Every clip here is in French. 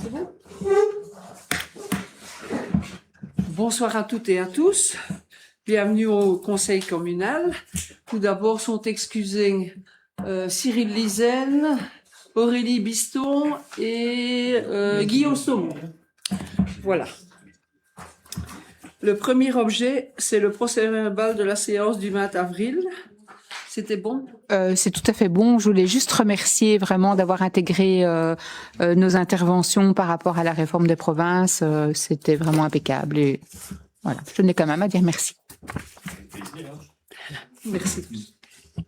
C'est bon? Bonsoir à toutes et à tous. Bienvenue au Conseil communal. Tout d'abord sont excusés Cyril Lizen, Aurélie Biston et Guillaume Saumon. Voilà. Le premier objet, c'est le procès-verbal de la séance du 20 avril. C'était bon? C'est tout à fait bon. Je voulais juste remercier vraiment d'avoir intégré nos interventions par rapport à la réforme des provinces. C'était vraiment impeccable. Et voilà, je tenais quand même à dire merci. Merci.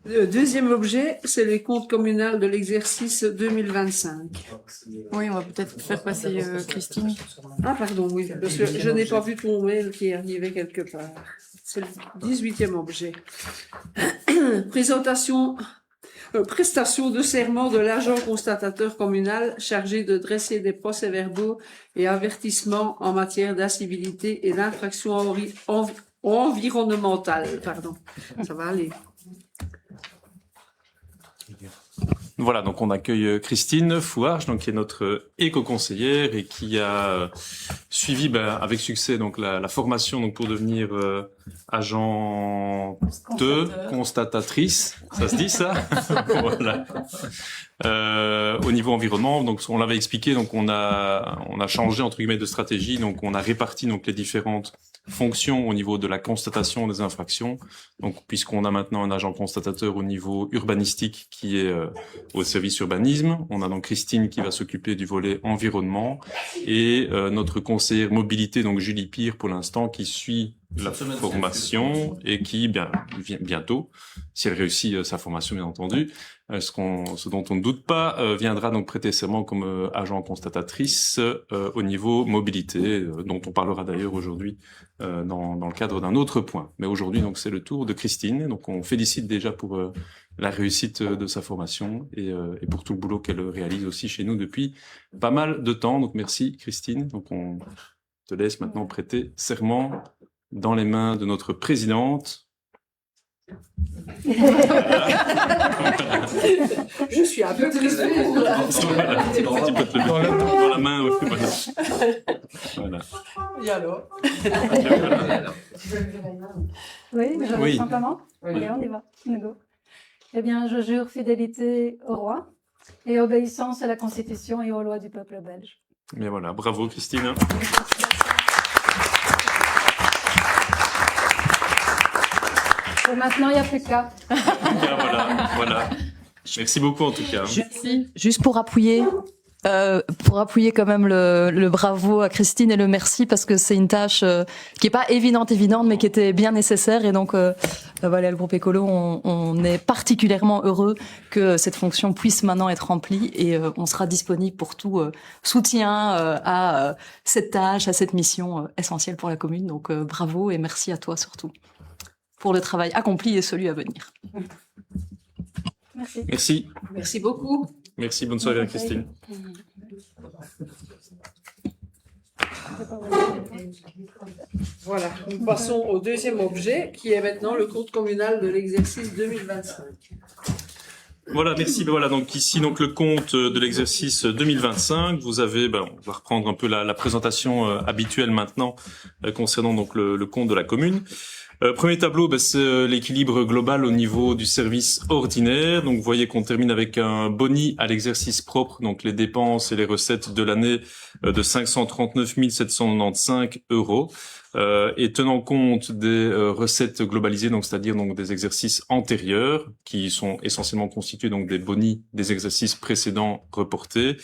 Le deuxième objet, c'est les comptes communaux de l'exercice 2025. Oui, on va peut-être faire passer Christine. Ah, pardon, oui, parce que je n'ai pas vu ton mail qui est arrivé quelque part. C'est le 18e objet. Prestation de serment de l'agent constatateur communal chargé de dresser des procès-verbaux et avertissements en matière d'incivilité et d'infraction environnementale. Pardon. Ça va aller. Voilà, donc on accueille Christine Fouarge, donc qui est notre éco-conseillère et qui a suivi avec succès donc la formation donc pour devenir agent de constatatrice, ça se dit ça? Voilà. Au niveau environnement, donc on l'avait expliqué, donc on a changé entre guillemets de stratégie, donc on a réparti donc les différentes fonctions au niveau de la constatation des infractions. Donc, puisqu'on a maintenant un agent constatateur au niveau urbanistique qui est au service urbanisme, on a donc Christine qui va s'occuper du volet environnement et notre conseillère mobilité, donc Julie Pire pour l'instant, qui suit la formation et qui bientôt, si elle réussit sa formation bien entendu, ce dont on ne doute pas, viendra donc prêter serment comme agent constatatrice au niveau mobilité, dont on parlera d'ailleurs aujourd'hui dans le cadre d'un autre point. Mais aujourd'hui, donc c'est le tour de Christine. Donc on félicite déjà pour la réussite de sa formation et pour tout le boulot qu'elle réalise aussi chez nous depuis pas mal de temps. Donc merci Christine. Donc on te laisse maintenant prêter serment dans les mains de notre présidente. Je suis un peu triste. Voilà, tu peux te le mettre dans la main. Voilà. Et alors? Oui, simplement. Allez, on y va. On go. Eh bien, je jure fidélité au roi et obéissance à la Constitution et aux lois du peuple belge. Bien voilà, bravo Christine. Et maintenant, il n'y a plus qu'à. Voilà. Merci beaucoup en tout cas. Juste pour appuyer quand même le bravo à Christine et le merci parce que c'est une tâche qui est pas évidente mais qui était bien nécessaire et donc voilà, le groupe écolo on est particulièrement heureux que cette fonction puisse maintenant être remplie et on sera disponible pour tout soutien à cette tâche, à cette mission essentielle pour la commune. Donc bravo et merci à toi surtout pour le travail accompli et celui à venir. Merci. Merci beaucoup. Merci, bonne soirée Christine. Voilà, nous passons au deuxième objet qui est maintenant le compte communal de l'exercice 2025. Voilà, merci. Voilà, donc ici donc le compte de l'exercice 2025. Vous avez, on va reprendre un peu la présentation habituelle maintenant concernant donc le compte de la commune. Premier tableau, c'est l'équilibre global au niveau du service ordinaire. Donc, vous voyez qu'on termine avec un boni à l'exercice propre, donc les dépenses et les recettes de l'année de 539 795 €. Et tenant compte des recettes globalisées, donc c'est-à-dire donc des exercices antérieurs, qui sont essentiellement constitués donc des bonis des exercices précédents reportés,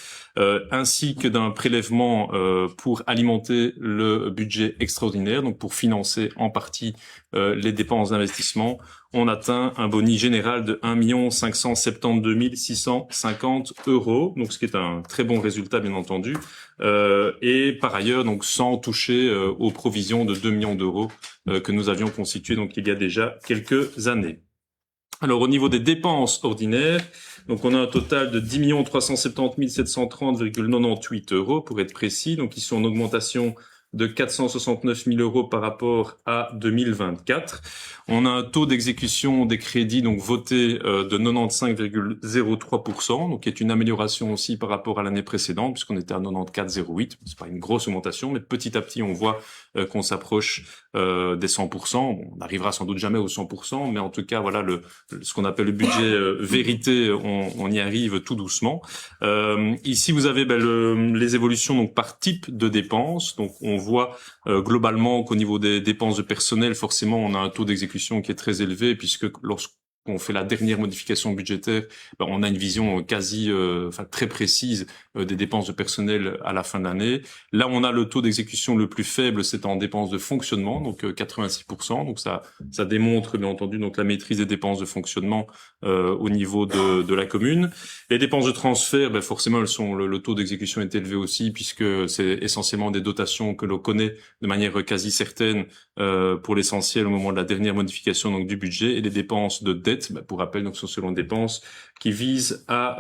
ainsi que d'un prélèvement pour alimenter le budget extraordinaire, donc pour financer en partie les dépenses d'investissement, on atteint un boni général de 1 572 650 €, donc ce qui est un très bon résultat bien entendu, et par ailleurs donc sans toucher aux provisions de 2 millions d'euros que nous avions constituées donc il y a déjà quelques années. Alors au niveau des dépenses ordinaires, donc on a un total de 10 370 730,98 € pour être précis, donc ils sont en augmentation de 469 000 € par rapport à 2024. On a un taux d'exécution des crédits donc votés de 95,03%, donc qui est une amélioration aussi par rapport à l'année précédente, puisqu'on était à 94,08. C'est pas une grosse augmentation, mais petit à petit, on voit qu'on s'approche des 100%. On n'arrivera sans doute jamais aux 100%, mais en tout cas, voilà ce qu'on appelle le budget vérité, on y arrive tout doucement. Ici, vous avez les évolutions donc par type de dépenses. Donc, on voit globalement qu'au niveau des dépenses de personnel, forcément, on a un taux d'exécution qui est très élevé, puisque lorsqu'on fait la dernière modification budgétaire, on a une vision très précise des dépenses de personnel à la fin de l'année. Là, on a le taux d'exécution le plus faible, c'est en dépenses de fonctionnement, donc 86%. Donc ça démontre bien entendu donc la maîtrise des dépenses de fonctionnement au niveau de la commune. Les dépenses de transfert, forcément, elles sont le taux d'exécution est élevé aussi, puisque c'est essentiellement des dotations que l'on connaît de manière quasi certaine pour l'essentiel au moment de la dernière modification donc du budget, et les dépenses de dette, pour rappel, donc sont selon dépenses qui visent à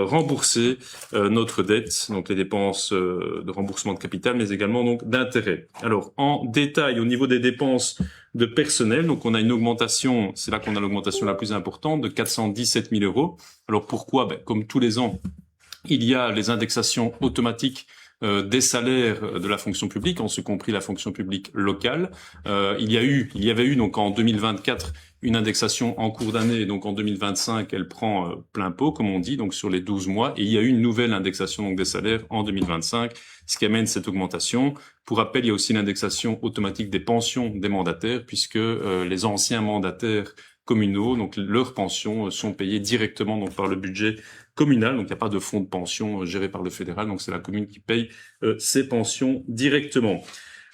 rembourser notre dette, donc les dépenses de remboursement de capital, mais également donc d'intérêt. Alors en détail, au niveau des dépenses de personnel, donc on a une augmentation, c'est là qu'on a l'augmentation la plus importante, de 417 000 €. Alors pourquoi? Comme tous les ans, il y a les indexations automatiques des salaires de la fonction publique, en ce compris la fonction publique locale. Il y avait eu donc en 2024 une indexation en cours d'année, donc en 2025 elle prend plein pot, comme on dit, donc sur les 12 mois, et il y a eu une nouvelle indexation donc des salaires en 2025, ce qui amène cette augmentation. Pour rappel, il y a aussi l'indexation automatique des pensions des mandataires, puisque les anciens mandataires communaux, donc leurs pensions sont payées directement donc par le budget communal, donc il n'y a pas de fonds de pension géré par le fédéral, donc c'est la commune qui paye ses pensions directement.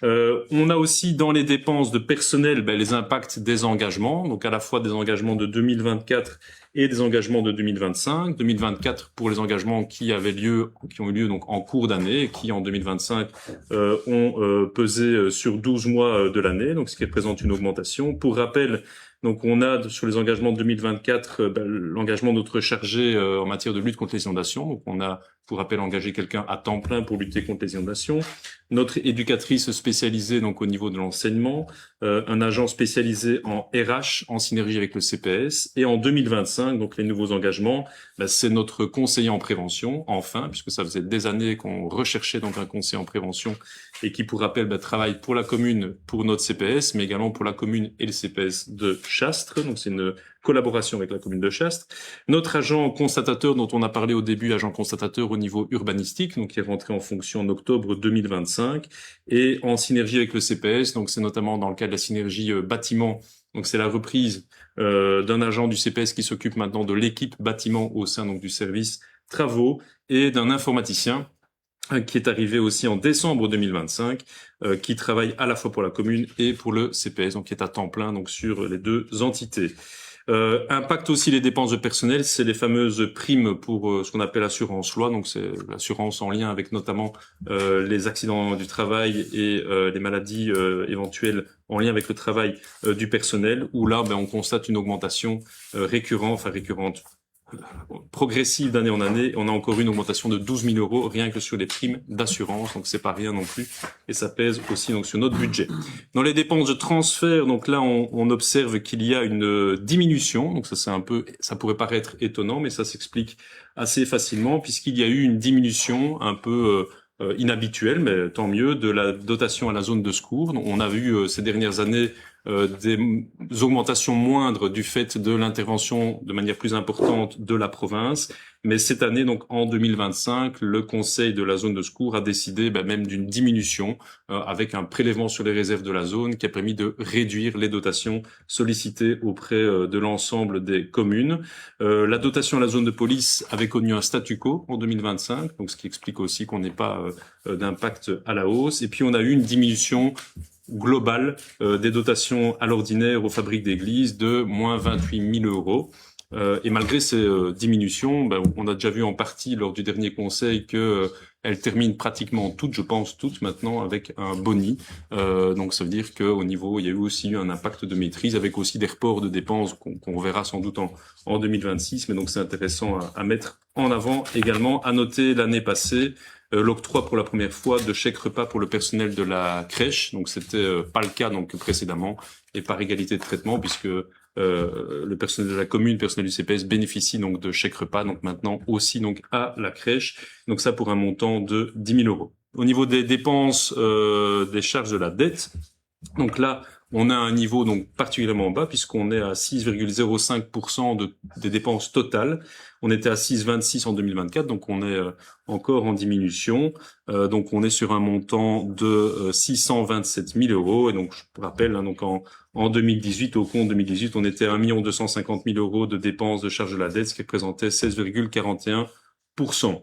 On a aussi dans les dépenses de personnel les impacts des engagements, donc à la fois des engagements de 2024 et des engagements de 2025. 2024 pour les engagements qui ont eu lieu donc en cours d'année, et qui en 2025 ont pesé sur 12 mois de l'année, donc ce qui représente une augmentation. Pour rappel, donc on a sur les engagements de 2024 l'engagement de notre chargé en matière de lutte contre les inondations. Donc on a, pour rappel, engagé quelqu'un à temps plein pour lutter contre les inondations. Notre éducatrice spécialisée donc au niveau de l'enseignement, un agent spécialisé en RH en synergie avec le CPS. Et en 2025, donc les nouveaux engagements, c'est notre conseiller en prévention, enfin, puisque ça faisait des années qu'on recherchait donc un conseiller en prévention et qui, pour rappel, travaille pour la commune, pour notre CPS, mais également pour la commune et le CPS de Chastres. Donc c'est une collaboration avec la commune de Chastres. Notre agent constatateur dont on a parlé au début, agent constatateur au niveau urbanistique, donc qui est rentré en fonction en octobre 2025, et en synergie avec le CPS, donc c'est notamment dans le cadre de la synergie bâtiment, donc c'est la reprise d'un agent du CPS qui s'occupe maintenant de l'équipe bâtiment au sein donc du service travaux, et d'un informaticien qui est arrivé aussi en décembre 2025, qui travaille à la fois pour la commune et pour le CPS, donc qui est à temps plein donc sur les deux entités. Impacte aussi les dépenses de personnel, c'est les fameuses primes pour ce qu'on appelle assurance loi, donc c'est l'assurance en lien avec notamment les accidents du travail et les maladies éventuelles en lien avec le travail du personnel, où là on constate une augmentation récurrente, progressive d'année en année. On a encore une augmentation de 12 000 € rien que sur les primes d'assurance, donc c'est pas rien non plus, et ça pèse aussi donc sur notre budget. Dans les dépenses de transfert, donc là on observe qu'il y a une diminution, donc ça pourrait paraître étonnant, mais ça s'explique assez facilement, puisqu'il y a eu une diminution un peu inhabituelle, mais tant mieux, de la dotation à la zone de secours. Donc, on a vu ces dernières années des augmentations moindres du fait de l'intervention de manière plus importante de la province. Mais cette année, donc en 2025, le Conseil de la zone de secours a décidé même d'une diminution avec un prélèvement sur les réserves de la zone qui a permis de réduire les dotations sollicitées auprès de l'ensemble des communes. La dotation à la zone de police avait connu un statu quo en 2025, donc ce qui explique aussi qu'on n'ait pas d'impact à la hausse. Et puis on a eu une diminution globale des dotations à l'ordinaire aux fabriques d'église de moins 28 000 €. Et malgré ces diminutions, on a déjà vu en partie lors du dernier conseil que elles terminent pratiquement toutes, je pense toutes maintenant, avec un boni. Donc ça veut dire qu'au niveau, il y a eu aussi un impact de maîtrise, avec aussi des reports de dépenses qu'on verra sans doute en 2026. Mais donc c'est intéressant à mettre en avant également. À noter l'année passée, l'octroi pour la première fois de chèques repas pour le personnel de la crèche. Donc c'était pas le cas donc précédemment, et par égalité de traitement, puisque le personnel de la commune, le personnel du CPS bénéficie donc de chèques repas, donc maintenant aussi donc à la crèche. Donc ça pour un montant de 10 000 euros. Au niveau des dépenses, des charges de la dette, donc là on a un niveau donc particulièrement bas, puisqu'on est à 6,05% des dépenses totales. On était à 6,26 en 2024, donc on est encore en diminution. Donc on est sur un montant de 627 000 euros. Et donc je vous rappelle, hein, donc en 2018, au compte 2018, on était à 1 250 000 euros de dépenses de charge de la dette, ce qui représentait 16,41%.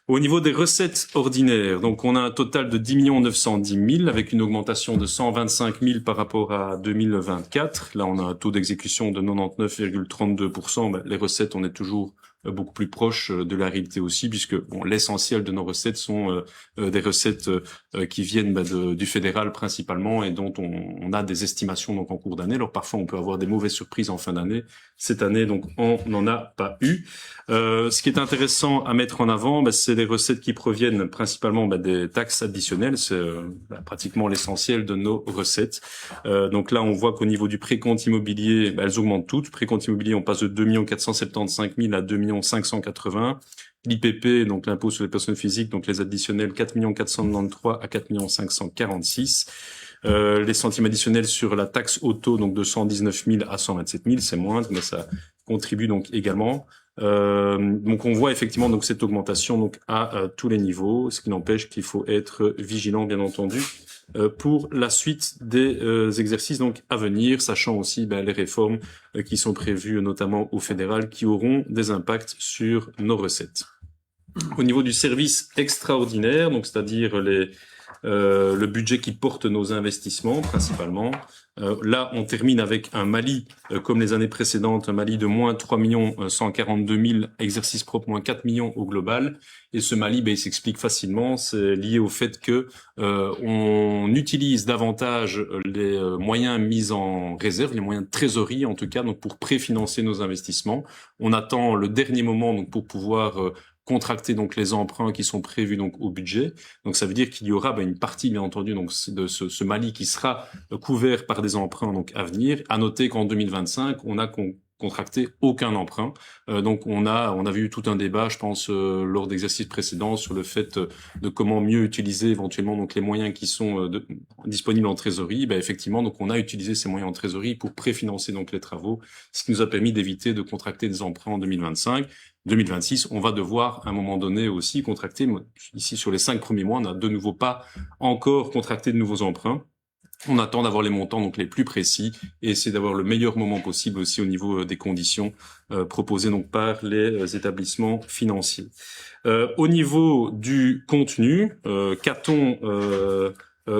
Au niveau des recettes ordinaires, donc on a un total de 10 910 000 avec une augmentation de 125 000 par rapport à 2024. Là, on a un taux d'exécution de 99,32%. Ben, les recettes, on est toujours beaucoup plus proche de la réalité aussi, puisque bon, l'essentiel de nos recettes sont des recettes qui viennent du fédéral principalement, et dont on a des estimations donc en cours d'année. Alors parfois on peut avoir des mauvaises surprises en fin d'année. Cette année donc on n'en a pas eu. Ce qui est intéressant à mettre en avant, c'est les recettes qui proviennent principalement des taxes additionnelles. C'est pratiquement l'essentiel de nos recettes. Donc là on voit qu'au niveau du précompte immobilier, elles augmentent toutes. Précompte immobilier, on passe de 2 475 000 à 2 580. L'IPP, donc l'impôt sur les personnes physiques, donc les additionnels 4 493 à 4 546. Les centimes additionnels sur la taxe auto, donc de 119 000 à 127 000, c'est moindre, mais ça contribue donc également. Donc on voit effectivement donc cette augmentation donc à tous les niveaux, ce qui n'empêche qu'il faut être vigilant, bien entendu, pour la suite des exercices donc à venir, sachant aussi les réformes qui sont prévues notamment au fédéral, qui auront des impacts sur nos recettes. Au niveau du service extraordinaire, donc c'est-à-dire le budget qui porte nos investissements principalement. Là, on termine avec un Mali, comme les années précédentes, un Mali de moins 3 142 000, exercice propre moins 4 millions au global. Et ce Mali, il s'explique facilement, c'est lié au fait que on utilise davantage les moyens mis en réserve, les moyens de trésorerie en tout cas, donc pour préfinancer nos investissements. On attend le dernier moment donc pour pouvoir contracter donc les emprunts qui sont prévus donc au budget. Donc ça veut dire qu'il y aura une partie bien entendu donc de ce Mali qui sera couvert par des emprunts donc à venir. À noter qu'en 2025, on a contracté aucun emprunt. Donc on avait eu tout un débat, je pense, lors d'exercices précédents sur le fait de comment mieux utiliser éventuellement donc les moyens qui sont disponibles en trésorerie. Effectivement, donc on a utilisé ces moyens en trésorerie pour préfinancer donc les travaux, ce qui nous a permis d'éviter de contracter des emprunts en 2025. 2026, on va devoir à un moment donné aussi contracter. Ici, sur les 5 premiers mois, on n'a de nouveau pas encore contracté de nouveaux emprunts. On attend d'avoir les montants donc les plus précis et essayer d'avoir le meilleur moment possible aussi au niveau des conditions proposées donc par les établissements financiers. Au niveau du contenu, qu'a-t-on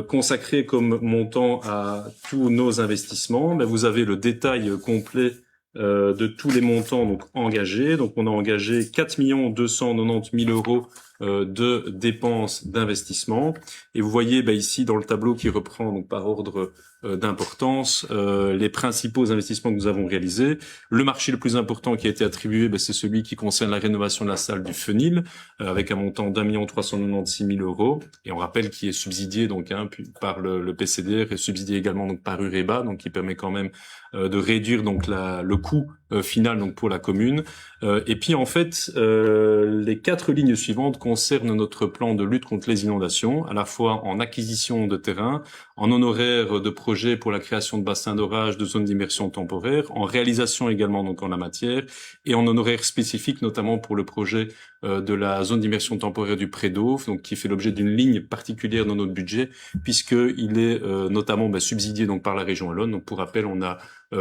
consacré comme montant à tous nos investissements? Vous avez le détail complet de tous les montants donc engagés. Donc on a engagé 4 290 000 euros de dépenses d'investissement. Et vous voyez ici dans le tableau qui reprend donc par ordre d'importance les principaux investissements que nous avons réalisés. Le marché le plus important qui a été attribué, c'est celui qui concerne la rénovation de la salle du Fenil, avec un montant d'1 396 000 euros. Et on rappelle qu'il est subsidié donc par le PCDR et subsidié également donc par Ureba, donc qui permet quand même de réduire donc le coût final donc pour la commune. Et puis en fait, les 4 lignes suivantes concernent notre plan de lutte contre les inondations, à la fois en acquisition de terrain, en honoraires de projets pour la création de bassins d'orage, de zones d'immersion temporaire, en réalisation également donc en la matière, et en honoraires spécifiques notamment pour le projet de la zone d'immersion temporaire du Prédau, donc qui fait l'objet d'une ligne particulière dans notre budget, puisqu'il est notamment subsidié donc par la région Wallonne. Donc pour rappel, on a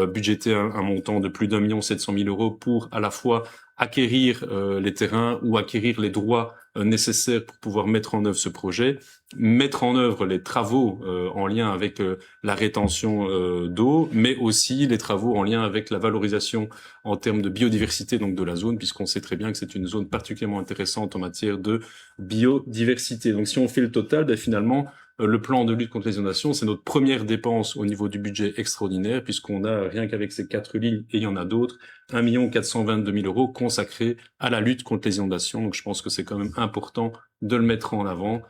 budgété un montant de plus d'1 700 000 euros pour à la fois acquérir les terrains ou acquérir les droits nécessaires pour pouvoir mettre en œuvre ce projet, mettre en œuvre les travaux en lien avec la rétention d'eau, mais aussi les travaux en lien avec la valorisation en termes de biodiversité donc de la zone, puisqu'on sait très bien que c'est une zone particulièrement intéressante en matière de biodiversité. Donc si on fait le total, finalement le plan de lutte contre les inondations, c'est notre première dépense au niveau du budget extraordinaire, puisqu'on a, rien qu'avec ces 4 lignes, et il y en a d'autres, 1 422 000 € consacrés à la lutte contre les inondations. Donc je pense que c'est quand même important de le mettre en avant.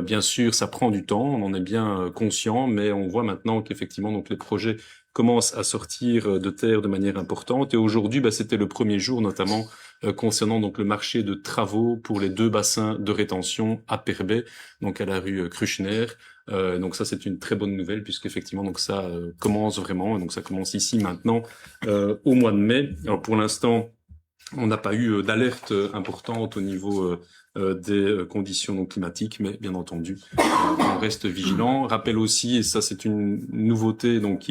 Bien sûr, ça prend du temps, on en est bien conscient, mais on voit maintenant qu'effectivement donc les projets commencent à sortir de terre de manière importante. Et aujourd'hui, c'était le premier jour, notamment concernant donc le marché de travaux pour les 2 bassins de rétention à Perbais, donc à la rue Kruschner. Donc ça, c'est une très bonne nouvelle, puisqu'effectivement donc ça commence vraiment. Donc ça commence ici maintenant au mois de mai. Alors pour l'instant, on n'a pas eu d'alerte importante au niveau des conditions donc climatiques, mais bien entendu, on reste vigilant. Rappelle aussi, et ça c'est une nouveauté, donc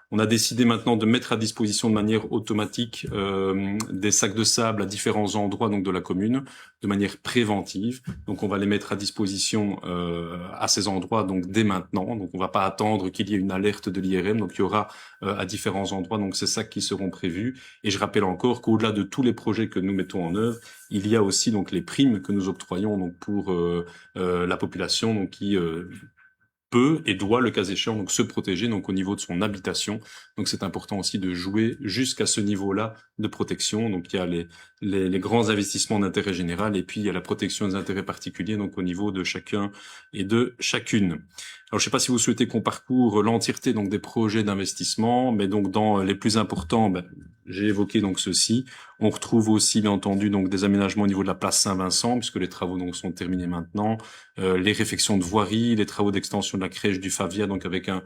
on a décidé maintenant de mettre à disposition de manière automatique des sacs de sable à différents endroits donc de la commune, de manière préventive. Donc on va les mettre à disposition à ces endroits donc dès maintenant. Donc on va pas attendre qu'il y ait une alerte de l'IRM. Donc il y aura à différents endroits donc ces sacs qui seront prévus. Et je rappelle encore qu'au-delà de tous les projets que nous mettons en œuvre, il y a aussi donc les primes que nous octroyons donc pour la population donc qui peut et doit, le cas échéant, donc se protéger donc au niveau de son habitation. Donc c'est important aussi de jouer jusqu'à ce niveau-là de protection. Donc il y a les grands investissements d'intérêt général et puis il y a la protection des intérêts particuliers donc au niveau de chacun et de chacune. Alors je sais pas si vous souhaitez qu'on parcourt l'entièreté donc des projets d'investissement, mais donc dans les plus importants, j'ai évoqué donc ceux-ci. On retrouve aussi bien entendu donc des aménagements au niveau de la place Saint-Vincent puisque les travaux donc sont terminés maintenant, les réfections de voirie, les travaux d'extension de la crèche du Favia donc avec un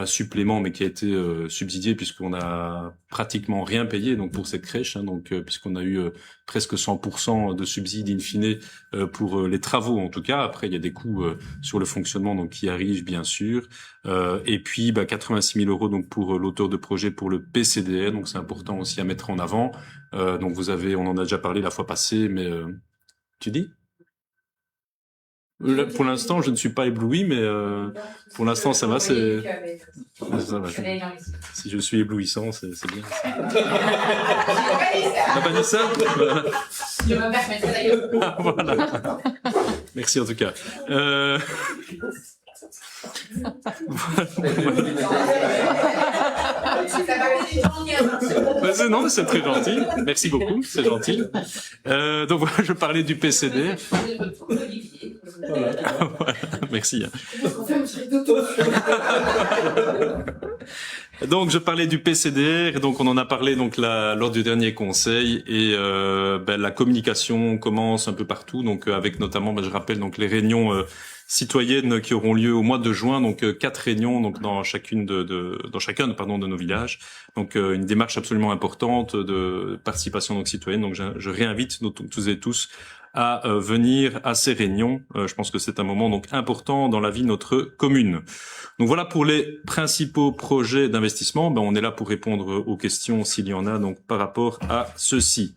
supplément mais qui a été subsidié puisqu'on a pratiquement rien payé donc pour cette crèche donc puisqu'on a eu presque 100% de subsides in fine pour les travaux en tout cas. Après il y a des coûts sur le fonctionnement donc qui arrivent bien sûr et puis 86 000 € donc pour l'auteur de projet pour le PCDR, donc c'est important aussi à mettre en avant. Donc on en a déjà parlé la fois passée, mais tu dis? Là, pour l'instant, je ne suis pas ébloui, mais pour l'instant, ça va. Ça va. Si je suis éblouissant, c'est bien. T'as pas dit ça? Je me permettrai d'ailleurs. Voilà. Merci en tout cas. Non, mais c'est très gentil. Merci beaucoup, c'est gentil. Donc voilà, je parlais du PCD. Voilà. Merci. Donc je parlais du PCDR, et donc on en a parlé donc lors du dernier conseil et la communication commence un peu partout, donc avec notamment, je rappelle donc les réunions citoyennes qui auront lieu au mois de juin, donc 4 réunions donc dans chacun de nos villages. Donc une démarche absolument importante de participation donc citoyenne. Donc je réinvite tous et tous à venir à ces réunions. Je pense que c'est un moment donc important dans la vie de notre commune. Donc voilà pour les principaux projets d'investissement. On est là pour répondre aux questions s'il y en a donc par rapport à ceci.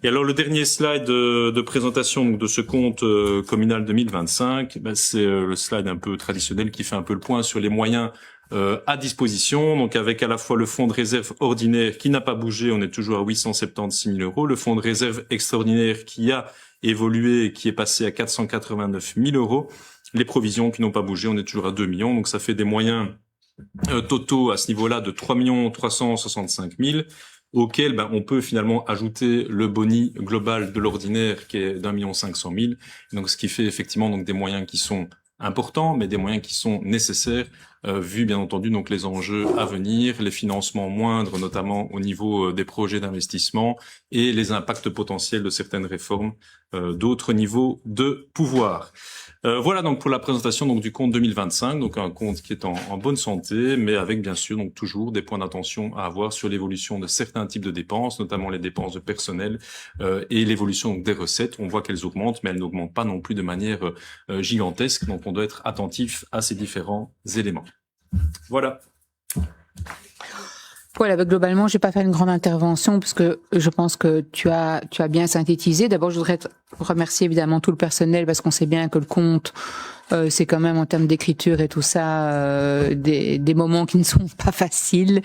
Et alors le dernier slide de présentation donc, de ce compte communal 2025, c'est le slide un peu traditionnel qui fait un peu le point sur les moyens à disposition, donc avec à la fois le fonds de réserve ordinaire qui n'a pas bougé, on est toujours à 876 000 €, le fonds de réserve extraordinaire qui a évolué et qui est passé à 489 000 €, les provisions qui n'ont pas bougé, on est toujours à 2 millions, donc ça fait des moyens totaux à ce niveau-là de 3 365 000, auquel on peut finalement ajouter le boni global de l'ordinaire qui est d'1 500 000 €, donc ce qui fait effectivement donc des moyens qui sont importants, mais des moyens qui sont nécessaires, vu bien entendu donc les enjeux à venir, les financements moindres, notamment au niveau des projets d'investissement et les impacts potentiels de certaines réformes d'autres niveaux de pouvoir. Voilà donc pour la présentation donc du compte 2025, donc un compte qui est en bonne santé, mais avec bien sûr donc toujours des points d'attention à avoir sur l'évolution de certains types de dépenses, notamment les dépenses de personnel et l'évolution des recettes. On voit qu'elles augmentent, mais elles n'augmentent pas non plus de manière gigantesque, donc on doit être attentif à ces différents éléments. Voilà. Voilà, globalement, je vais pas faire une grande intervention parce que je pense que tu as bien synthétisé. D'abord, je voudrais remercier évidemment tout le personnel parce qu'on sait bien que le compte c'est quand même en termes d'écriture et tout ça des moments qui ne sont pas faciles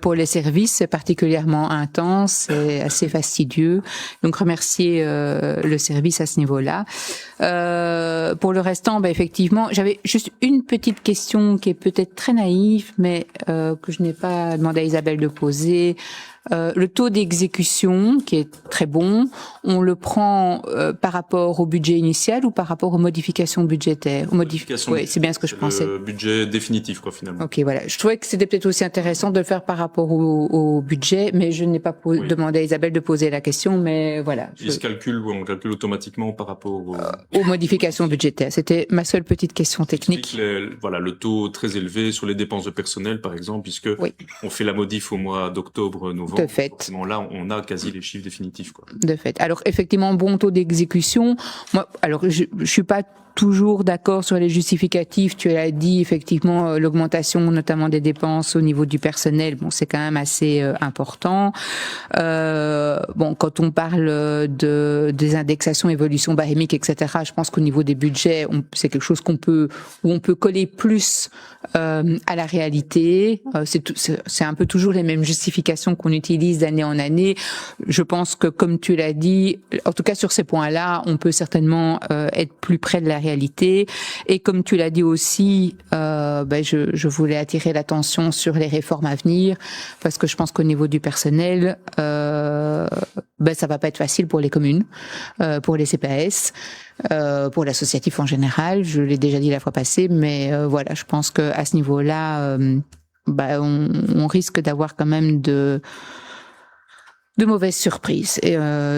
pour les services, c'est particulièrement intense et assez fastidieux. Donc remercier le service à ce niveau-là. Pour le restant, effectivement, j'avais juste une petite question qui est peut-être très naïve, mais que je n'ai pas demandé à Isabelle de poser. Le taux d'exécution, qui est très bon, on le prend par rapport au budget initial ou par rapport aux modifications budgétaires? Oui, c'est bien ce que je pensais. Le budget définitif, quoi, finalement. Ok, voilà. Je trouvais que c'était peut-être aussi intéressant de le faire par rapport au budget, mais je n'ai pas demandé à Isabelle de poser la question, mais voilà. Il se calcule, on calcule automatiquement par rapport aux modifications budgétaires. C'était ma seule petite question technique. Voilà, le taux très élevé sur les dépenses de personnel, par exemple, puisque on fait la modif au mois d'octobre, novembre. De fait. Là, on a quasi les chiffres définitifs, quoi. De fait. Alors, effectivement, bon taux d'exécution. Moi, alors, je suis pas toujours d'accord sur les justificatifs. Tu l'as dit, effectivement, l'augmentation, notamment des dépenses au niveau du personnel, bon, c'est quand même assez important. Bon, quand on parle des indexations, évolutions barémiques, etc., je pense qu'au niveau des budgets, c'est quelque chose où on peut coller plus à la réalité. C'est un peu toujours les mêmes justifications qu'on utilise d'année en année. Je pense que, comme tu l'as dit, en tout cas sur ces points-là, on peut certainement être plus près de la réalité. Et comme tu l'as dit aussi, je voulais attirer l'attention sur les réformes à venir, parce que je pense qu'au niveau du personnel, ça va pas être facile pour les communes, pour les CPAS, pour l'associatif en général. Je l'ai déjà dit la fois passée, mais voilà, je pense que à ce niveau-là, on risque d'avoir quand même de mauvaises surprises. Et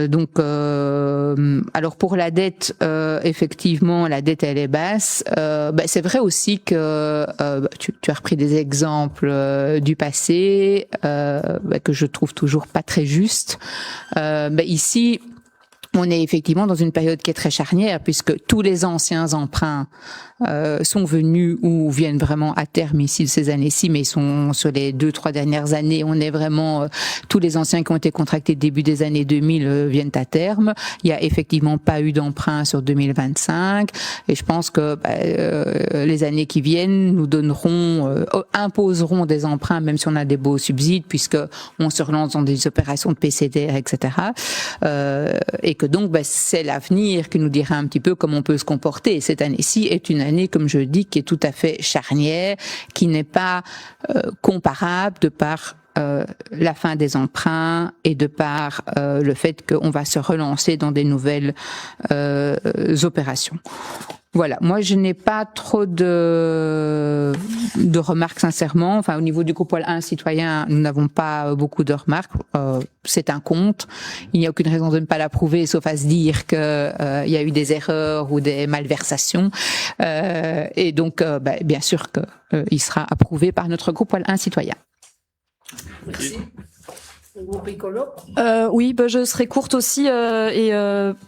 donc, alors pour la dette, effectivement, la dette elle est basse. C'est vrai aussi que tu as repris des exemples du passé que je trouve toujours pas très justes. Ici, on est effectivement dans une période qui est très charnière, puisque tous les anciens emprunts sont venus ou viennent vraiment à terme ici de ces années-ci, mais ils sont sur les 2-3 dernières années. On est vraiment tous les anciens qui ont été contractés début des années 2000 viennent à terme. Il y a effectivement pas eu d'emprunt sur 2025, et je pense que les années qui viennent nous imposeront des emprunts, même si on a des beaux subsides, puisque on se relance dans des opérations de PCDR, etc. Et que donc c'est l'avenir qui nous dira un petit peu comment on peut se comporter. Cette année-ci est une année, comme je dis, qui est tout à fait charnière, qui n'est pas comparable de par la fin des emprunts et de par le fait qu'on va se relancer dans des nouvelles opérations. Voilà, moi je n'ai pas trop de remarques sincèrement. Enfin, au niveau du groupe 1 citoyen, nous n'avons pas beaucoup de remarques. C'est un compte. Il n'y a aucune raison de ne pas l'approuver, sauf à se dire que il y a eu des erreurs ou des malversations. Et donc, bien sûr que il sera approuvé par notre groupe 1 citoyen. Merci. Le groupe écolo. Oui, je serai courte aussi et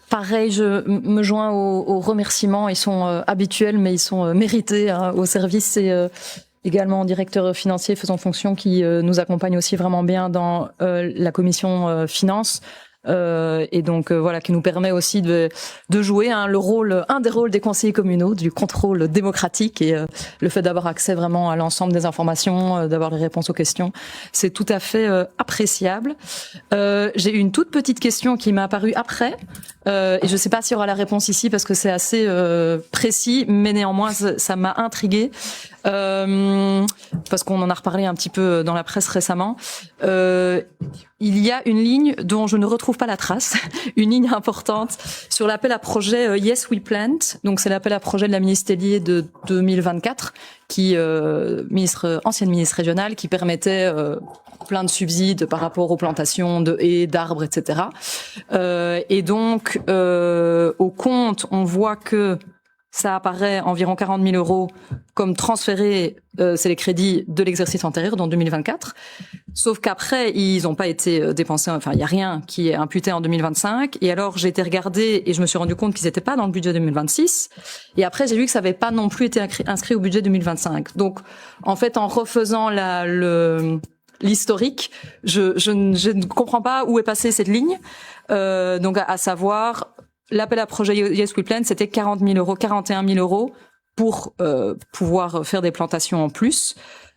pareil, je me joins aux remerciements. Ils sont habituels, mais ils sont mérités au service et également au directeur financier faisant fonction qui nous accompagne aussi vraiment bien dans la commission finance. Et donc voilà, qui nous permet aussi de jouer un des rôles des conseillers communaux, du contrôle démocratique, et le fait d'avoir accès vraiment à l'ensemble des informations, d'avoir les réponses aux questions, c'est tout à fait appréciable. J'ai eu une toute petite question qui m'est apparue après, et je ne sais pas s'il y aura la réponse ici parce que c'est assez précis, mais néanmoins ça m'a intriguée. Parce qu'on en a reparlé un petit peu dans la presse récemment. Il y a une ligne dont je ne retrouve pas la trace, une ligne importante sur l'appel à projet Yes We Plant. Donc c'est l'appel à projet de la ministre Tellier de 2024, qui ancienne ministre régionale, qui permettait plein de subsides par rapport aux plantations de haies, d'arbres, etc. Et donc au compte, on voit que ça apparaît environ 40 000 euros comme transférés, c'est les crédits de l'exercice antérieur, dans 2024. Sauf qu'après, ils n'ont pas été dépensés, enfin, il n'y a rien qui est imputé en 2025. Et alors, j'ai été regarder et je me suis rendu compte qu'ils n'étaient pas dans le budget 2026. Et après, j'ai vu que ça n'avait pas non plus été inscrit au budget 2025. Donc, en fait, en refaisant l'historique, je ne comprends pas où est passée cette ligne. Donc, à savoir, l'appel à projet Yes We Plan, c'était 40 000 euros, 41 000 euros pour pouvoir faire des plantations en plus.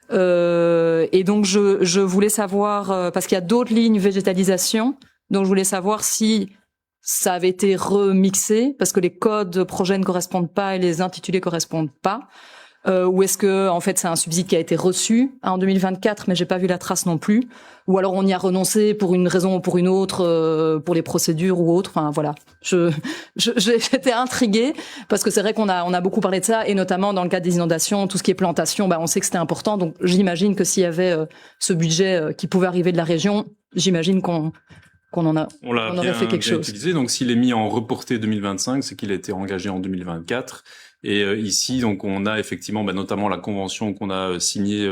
Et donc je voulais savoir, parce qu'il y a d'autres lignes végétalisation, donc je voulais savoir si ça avait été remixé, parce que les codes projet ne correspondent pas et les intitulés correspondent pas. Ou est-ce que en fait c'est un subside qui a été reçu en 2024, mais j'ai pas vu la trace non plus. Ou alors on y a renoncé pour une raison ou pour une autre, pour les procédures ou autre. Enfin voilà, j'étais intriguée parce que c'est vrai qu'on a beaucoup parlé de ça, et notamment dans le cas des inondations, tout ce qui est plantation, on sait que c'était important. Donc j'imagine que s'il y avait ce budget qui pouvait arriver de la région, j'imagine qu'on aurait fait quelque chose. Utilisé. Donc s'il est mis en reporté 2025, c'est qu'il a été engagé en 2024. Et ici, donc, on a effectivement, notamment la convention qu'on a signée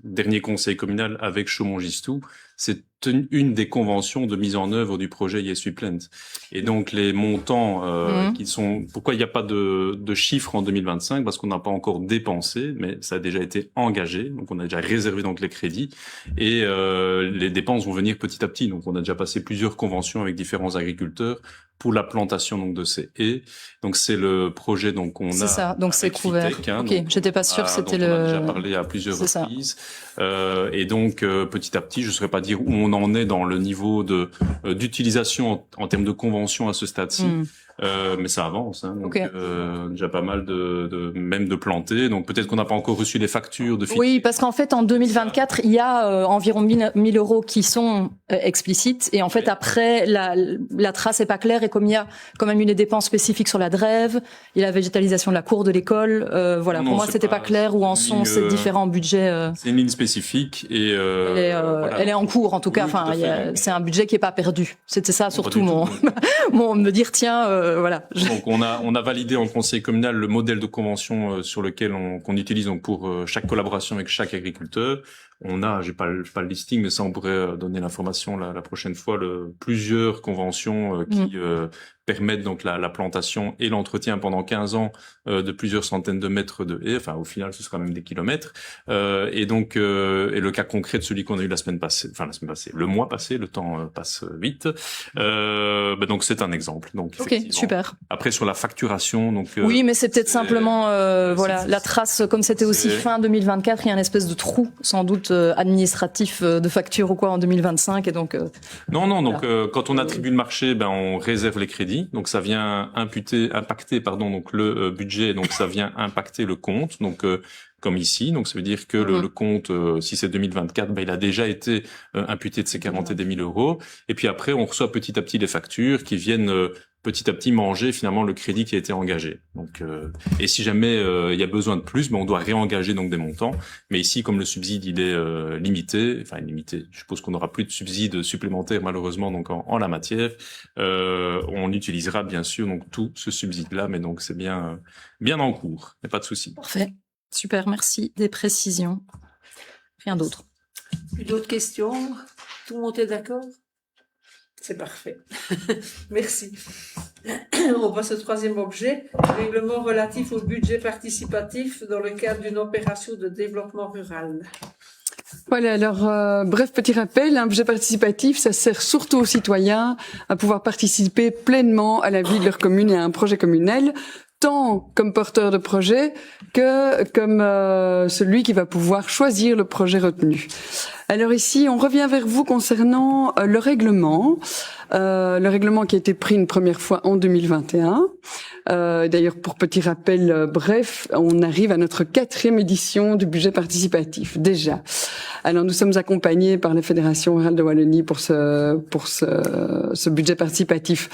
dernier conseil communal avec Chaumont-Gistoux. C'est une des conventions de mise en œuvre du projet Yes We Plant. Et donc les montants qui sont, pourquoi il n'y a pas de chiffres en 2025, parce qu'on n'a pas encore dépensé, mais ça a déjà été engagé, donc on a déjà réservé donc les crédits, et les dépenses vont venir petit à petit. Donc on a déjà passé plusieurs conventions avec différents agriculteurs pour la plantation donc de ces haies. Donc c'est le projet donc on a. C'est ça, donc c'est couvert. Ok, j'étais pas sûre c'était le. On a déjà parlé à plusieurs reprises. Et donc petit à petit, je ne saurais pas dire où on en est dans le niveau de d'utilisation en termes de convention à ce stade-ci. Mais ça avance, hein, donc déjà pas mal même de planter. Donc peut-être qu'on n'a pas encore reçu les factures de. Oui, parce qu'en fait en 2024 il y a environ 1000 euros qui sont explicites, et en fait après la trace est pas claire, et comme il y a quand même eu des dépenses spécifiques sur la drève, il y a la végétalisation de la cour de l'école, voilà. Pour moi c'était pas clair où en sont ces différents budgets. C'est une ligne spécifique et elle est en cours en tout cas. Enfin, c'est un budget qui est pas perdu. C'était ça surtout mon me dire tiens. Voilà. Donc on a validé en conseil communal le modèle de convention sur lequel qu'on utilise donc pour chaque collaboration avec chaque agriculteur. On a, j'ai pas le listing, mais ça on pourrait donner l'information la prochaine fois, plusieurs conventions qui permettent donc la plantation et l'entretien pendant 15 ans de plusieurs centaines de mètres de haies. Enfin, au final, ce sera même des kilomètres. Et donc, et le cas concret de celui qu'on a eu le mois passé, le temps passe vite. Donc c'est un exemple. Donc, ok, super. Après sur la facturation, donc. Oui, mais c'est peut-être simplement, voilà, la trace, comme c'était aussi fin 2024, il y a une espèce de trou, sans doute administratif de facture ou quoi en 2025, et donc. Non. Donc quand on attribue le marché, on réserve les crédits. Donc ça vient impacter donc le budget, donc ça vient impacter le compte, donc comme ici. Donc ça veut dire que le compte, si c'est 2024, il a déjà été imputé de ces 41 000 euros. Et puis après, on reçoit petit à petit les factures qui viennent petit à petit manger finalement le crédit qui a été engagé. Donc et si jamais il y a besoin de plus, on doit réengager donc des montants. Mais ici, comme le subside il est limité, je suppose qu'on n'aura plus de subside supplémentaire malheureusement donc en la matière. On utilisera bien sûr donc tout ce subside là, mais donc c'est bien en cours, il n'y a pas de souci. Parfait, super, merci des précisions. Rien d'autre. Plus d'autres questions? Tout le monde est d'accord? C'est parfait. Merci. On passe au troisième objet, règlement relatif au budget participatif dans le cadre d'une opération de développement rural. Voilà, alors bref, petit rappel, un budget participatif, ça sert surtout aux citoyens à pouvoir participer pleinement à la vie de leur commune et à un projet communal, tant comme porteur de projet que comme celui qui va pouvoir choisir le projet retenu. Alors ici, on revient vers vous concernant le règlement qui a été pris une première fois en 2021. D'ailleurs, pour petit rappel bref, on arrive à notre 4e édition du budget participatif déjà. Alors nous sommes accompagnés par la Fédération rurale de Wallonie pour ce budget participatif.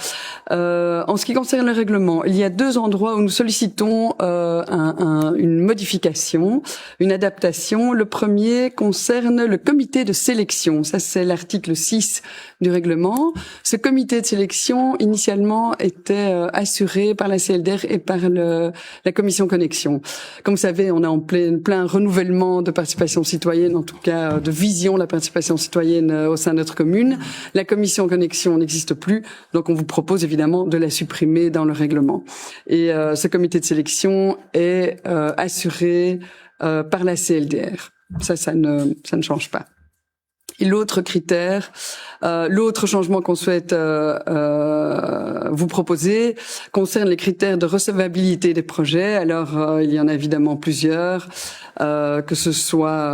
En ce qui concerne le règlement, il y a 2 endroits où nous sollicitons une modification, une adaptation. Le premier concerne le comité de sélection. Ça, c'est l'article 6 du règlement. Ce comité de sélection, initialement, était assuré par la CLDR et par la commission Connexion. Comme vous savez, on est en plein renouvellement de participation citoyenne, en tout cas de vision de la participation citoyenne au sein de notre commune. La commission Connexion n'existe plus, donc on vous propose évidemment de la supprimer dans le règlement. Et ce comité de sélection est assuré par la CLDR. Ça ne change pas. Et l'autre critère, l'autre changement qu'on souhaite vous proposer concerne les critères de recevabilité des projets. Alors, il y en a évidemment plusieurs, que ce soit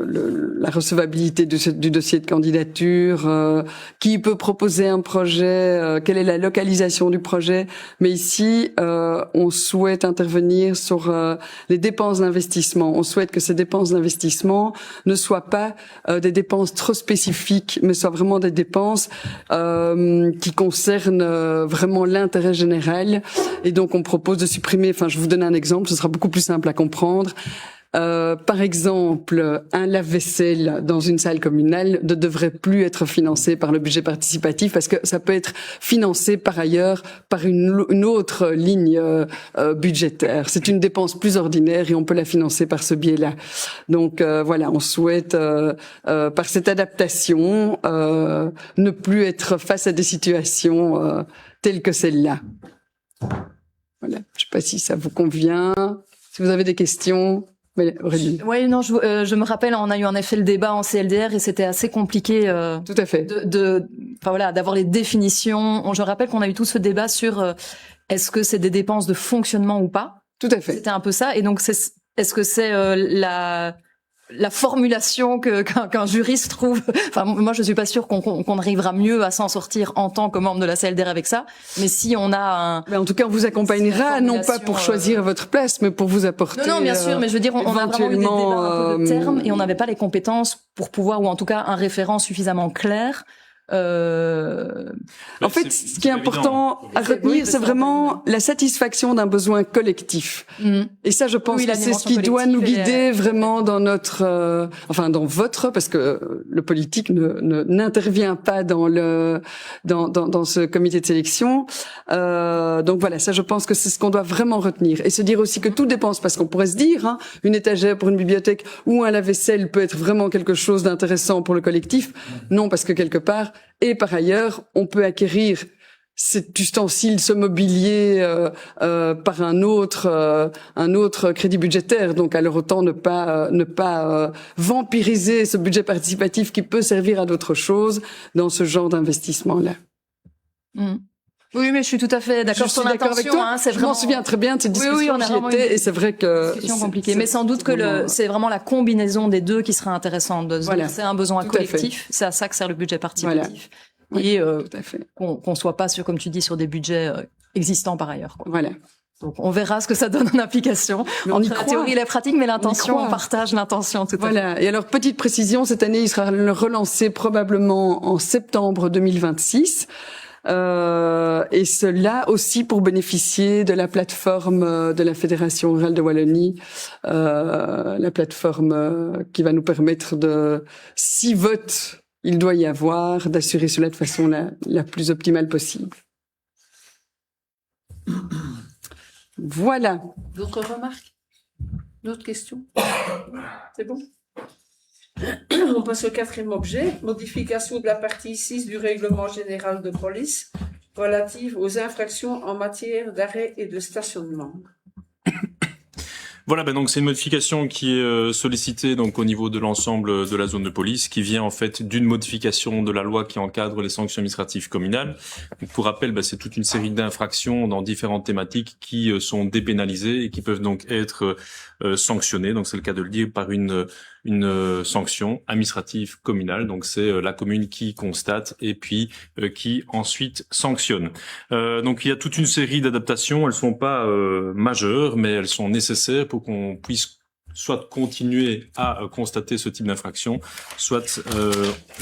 la recevabilité du dossier de candidature, qui peut proposer un projet, quelle est la localisation du projet. Mais ici, on souhaite intervenir sur les dépenses d'investissement. On souhaite que ces dépenses d'investissement ne soient pas des dépenses trop spécifiques, mais soient vraiment des dépenses qui concernent vraiment l'intérêt général. Et donc, on propose de supprimer, enfin, je vous donne un exemple, ce sera beaucoup plus simple à comprendre. Par exemple, un lave-vaisselle dans une salle communale ne devrait plus être financé par le budget participatif parce que ça peut être financé par ailleurs par une autre ligne budgétaire. C'est une dépense plus ordinaire et on peut la financer par ce biais-là. Donc voilà, on souhaite par cette adaptation ne plus être face à des situations telles que celle-là. Voilà, je sais pas si ça vous convient. Si vous avez des questions. Oui, non, je me rappelle, on a eu en effet le débat en CLDR et c'était assez compliqué. Tout à fait. Enfin voilà, d'avoir les définitions. Je rappelle qu'on a eu tout ce débat sur est-ce que c'est des dépenses de fonctionnement ou pas. Tout à fait. C'était un peu ça. Et donc, est-ce que c'est la formulation qu'un juriste trouve. Enfin, moi, je suis pas sûre qu'on arrivera mieux à s'en sortir en tant que membre de la CLDR avec ça. Mais si on a mais en tout cas, on vous accompagnera, non pas pour choisir votre place, mais pour vous apporter. Non, bien sûr, mais je veux dire, on a vraiment eu des débats un peu de termes et on n'avait pas les compétences pour pouvoir, ou en tout cas un référent suffisamment clair. En fait, ce qui est important à retenir, c'est vraiment la satisfaction d'un besoin collectif. Et ça, je pense que c'est ce qui doit nous guider vraiment dans notre, enfin dans votre, parce que le politique n'intervient pas dans ce comité de sélection. Donc voilà, ça, je pense que c'est ce qu'on doit vraiment retenir et se dire aussi que tout dépense, parce qu'on pourrait se dire, hein, une étagère pour une bibliothèque ou un lave-vaisselle peut être vraiment quelque chose d'intéressant pour le collectif. Non, parce que quelque part. Et par ailleurs, on peut acquérir cet ustensile, ce mobilier par un autre crédit budgétaire. Donc, alors autant ne pas vampiriser ce budget participatif qui peut servir à d'autres choses dans ce genre d'investissement-là. Oui, mais je suis tout à fait d'accord sur l'intention. Je m'en souviens très bien de cette discussion. J'y étais, et c'est vrai que discussion compliquée. Mais sans doute que c'est vraiment la combinaison des deux qui sera intéressante. Voilà. C'est un besoin collectif. C'est à ça que sert le budget participatif. Voilà. Et tout à fait. qu'on soit pas sur, comme tu dis, sur des budgets existants par ailleurs. Quoi. Voilà. Donc on verra ce que ça donne en application. Entre la théorie et la pratique, mais l'intention, on partage l'intention. Voilà. Et alors petite précision, cette année, il sera relancé probablement en septembre 2026. Et cela aussi pour bénéficier de la plateforme de la Fédération rurale de Wallonie, la plateforme qui va nous permettre de, si vote il doit y avoir, d'assurer cela de façon la plus optimale possible. Voilà. D'autres remarques? D'autres questions? C'est bon? On passe au quatrième objet, modification de la partie 6 du règlement général de police relative aux infractions en matière d'arrêt et de stationnement. Voilà, donc c'est une modification qui est sollicitée donc au niveau de l'ensemble de la zone de police, qui vient en fait d'une modification de la loi qui encadre les sanctions administratives communales. Donc, pour rappel, c'est toute une série d'infractions dans différentes thématiques qui sont dépénalisées et qui peuvent donc être sanctionnées. Donc c'est le cas de le dire par une sanction administrative communale. Donc c'est la commune qui constate et puis qui ensuite sanctionne. Donc il y a toute une série d'adaptations. Elles sont pas majeures, mais elles sont nécessaires pour qu'on puisse soit continuer à constater ce type d'infraction, soit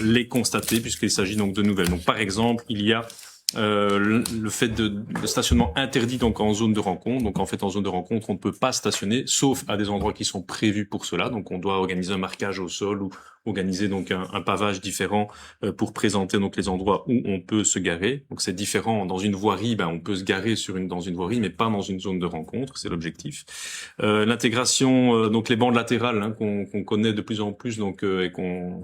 les constater puisqu'il s'agit donc de nouvelles. Donc par exemple, il y a le fait de stationnement interdit donc en zone de rencontre. Donc en fait en zone de rencontre on ne peut pas stationner sauf à des endroits qui sont prévus pour cela. Donc on doit organiser un marquage au sol ou organiser donc un pavage différent pour présenter donc les endroits où on peut se garer. Donc c'est différent dans une voirie, on peut se garer dans une voirie mais pas dans une zone de rencontre, c'est l'objectif. L'intégration donc les bandes latérales qu'on connaît de plus en plus donc et qu'on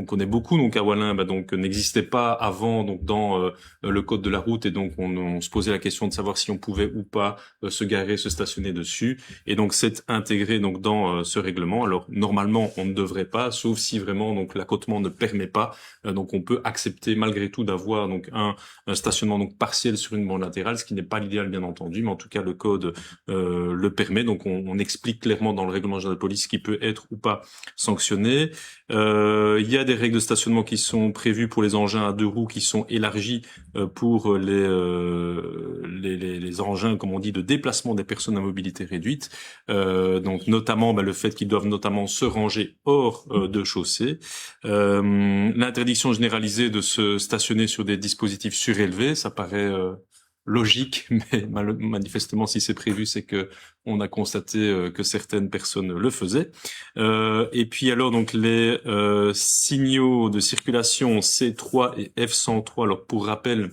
connaît beaucoup donc à Wallin donc n'existait pas avant donc dans le code de la route et donc on se posait la question de savoir si on pouvait ou pas se garer, se stationner dessus. Et donc c'est intégré donc dans ce règlement. Alors normalement on ne devrait pas, sauf si vraiment donc l'accotement ne permet pas. Donc on peut accepter malgré tout d'avoir donc un stationnement donc partiel sur une bande latérale, ce qui n'est pas l'idéal bien entendu, mais en tout cas le code le permet. Donc on explique clairement dans le règlement général de police qui peut être ou pas sanctionné. Il y a des règles de stationnement qui sont prévues pour les engins à deux roues qui sont élargies pour les engins, comme on dit, de déplacement des personnes à mobilité réduite. Donc notamment le fait qu'ils doivent notamment se ranger hors de chaussée. L'interdiction généralisée de se stationner sur des dispositifs surélevés, ça paraît logique, mais manifestement, si c'est prévu, c'est que on a constaté que certaines personnes le faisaient. Et puis alors donc les signaux de circulation C3 et F103. Alors pour rappel,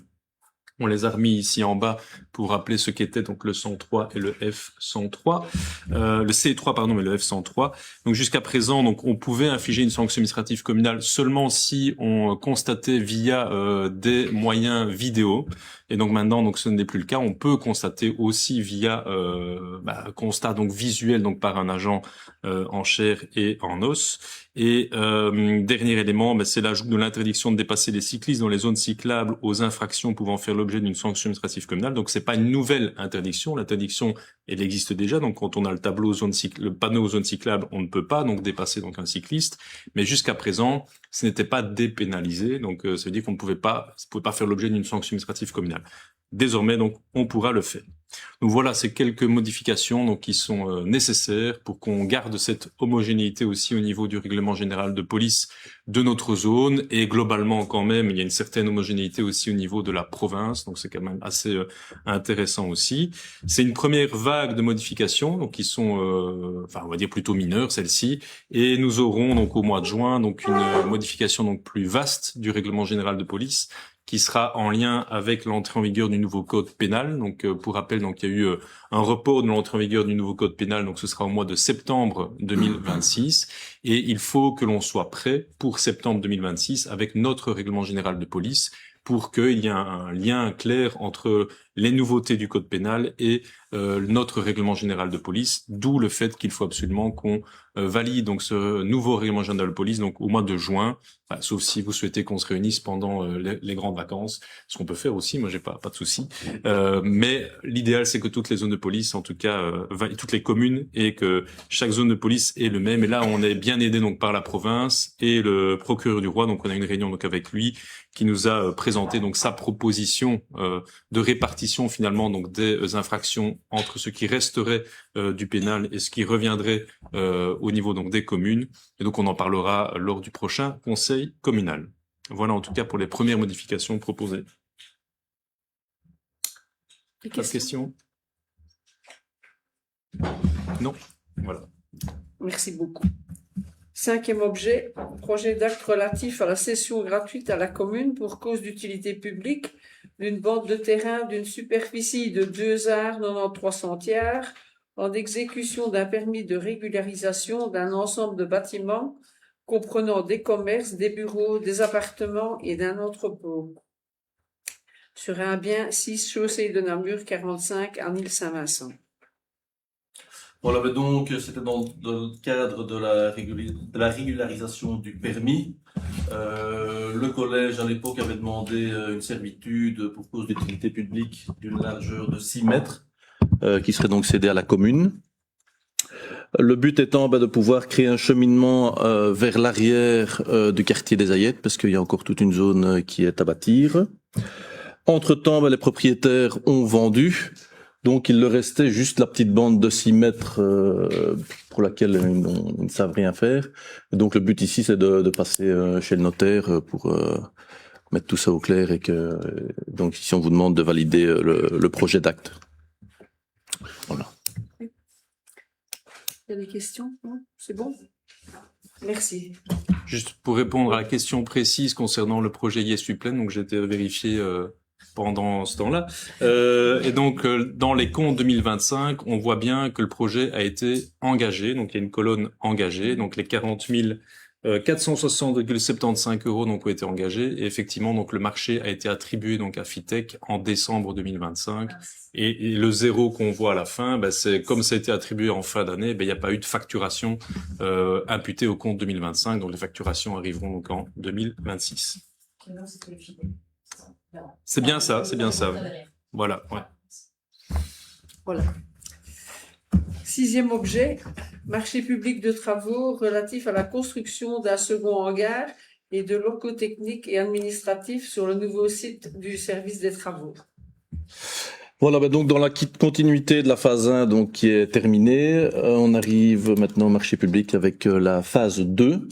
on les a remis ici en bas pour rappeler ce qu'était donc le 103 et le F103, le C3 pardon, mais le F103. Donc jusqu'à présent, donc on pouvait infliger une sanction administrative communale seulement si on constatait via des moyens vidéo. Et donc maintenant, donc ce n'est plus le cas. On peut constater aussi via constat donc visuel, donc par un agent en chair et en os. Et dernier élément, c'est l'ajout de l'interdiction de dépasser les cyclistes dans les zones cyclables aux infractions pouvant faire l'objet d'une sanction administrative communale. Donc c'est pas une nouvelle interdiction. L'interdiction, elle existe déjà. Donc quand on a le le panneau zone cyclable, on ne peut pas donc dépasser donc un cycliste. Mais jusqu'à présent, ce n'était pas dépénalisé. Donc ça veut dire qu'on ne pouvait pas faire l'objet d'une sanction administrative communale. Désormais, donc, on pourra le faire. Donc voilà, c'est quelques modifications donc qui sont nécessaires pour qu'on garde cette homogénéité aussi au niveau du règlement général de police de notre zone, et globalement quand même, il y a une certaine homogénéité aussi au niveau de la province, donc c'est quand même assez intéressant aussi. C'est une première vague de modifications donc qui sont on va dire plutôt mineures, celles-ci, et nous aurons donc au mois de juin donc une modification donc plus vaste du règlement général de police, qui sera en lien avec l'entrée en vigueur du nouveau code pénal. Donc, pour rappel, donc il y a eu un report de l'entrée en vigueur du nouveau code pénal. Donc, ce sera au mois de septembre 2026, et il faut que l'on soit prêt pour septembre 2026 avec notre règlement général de police, pour qu'il y ait un lien clair entre les nouveautés du code pénal et notre règlement général de police, d'où le fait qu'il faut absolument qu'on valide donc ce nouveau règlement général de police donc au mois de juin, sauf si vous souhaitez qu'on se réunisse pendant les grandes vacances, ce qu'on peut faire aussi, moi j'ai pas de souci. Mais l'idéal c'est que toutes les zones de police, en tout cas toutes les communes, et que chaque zone de police est le même. Et là on est bien aidé donc par la province et le procureur du roi, donc on a une réunion donc avec lui qui nous a présenté donc sa proposition de répartition finalement donc des infractions entre ce qui resterait du pénal et ce qui reviendrait au niveau donc des communes. Et donc on en parlera lors du prochain conseil communal. Voilà en tout cas pour les premières modifications proposées. Pas de questions? Non. Voilà. Merci beaucoup. 5e objet, projet d'acte relatif à la cession gratuite à la commune pour cause d'utilité publique d'une bande de terrain d'une superficie de 2 arts 93 centiares en exécution d'un permis de régularisation d'un ensemble de bâtiments comprenant des commerces, des bureaux, des appartements et d'un entrepôt sur un bien 6 chaussée de Namur 45 à l'île Saint-Vincent. Voilà, mais donc c'était dans le cadre de la régularisation du permis. Le collège à l'époque avait demandé une servitude pour cause d'utilité publique d'une largeur de 6 mètres, qui serait donc cédée à la commune. Le but étant de pouvoir créer un cheminement vers l'arrière du quartier des Aillettes, parce qu'il y a encore toute une zone qui est à bâtir. Entre-temps, les propriétaires ont vendu. Donc, il leur restait juste la petite bande de 6 mètres pour laquelle ils ne savent rien faire. Et donc, le but ici, c'est de passer chez le notaire pour mettre tout ça au clair, et que donc ici, on vous demande de valider le projet d'acte. Voilà. Il y a des questions? Non, c'est bon? Merci. Juste pour répondre à la question précise concernant le projet ISU Plein, donc j'ai été vérifié pendant ce temps-là. Et donc, dans les comptes 2025, on voit bien que le projet a été engagé. Donc, il y a une colonne engagée. Donc, les 40 000 460,75 € donc ont été engagés et effectivement donc le marché a été attribué donc à Fitech en décembre 2025 et le zéro qu'on voit à la fin, c'est comme ça a été attribué en fin d'année, il n'y a pas eu de facturation imputée au compte 2025, donc les facturations arriveront donc en 2026. C'est bien ça, ouais. Voilà, ouais. Voilà. 6e objet, marché public de travaux relatif à la construction d'un second hangar et de locaux techniques et administratifs sur le nouveau site du service des travaux. Voilà, donc dans la continuité de la phase 1 donc, qui est terminée, on arrive maintenant au marché public avec la phase 2.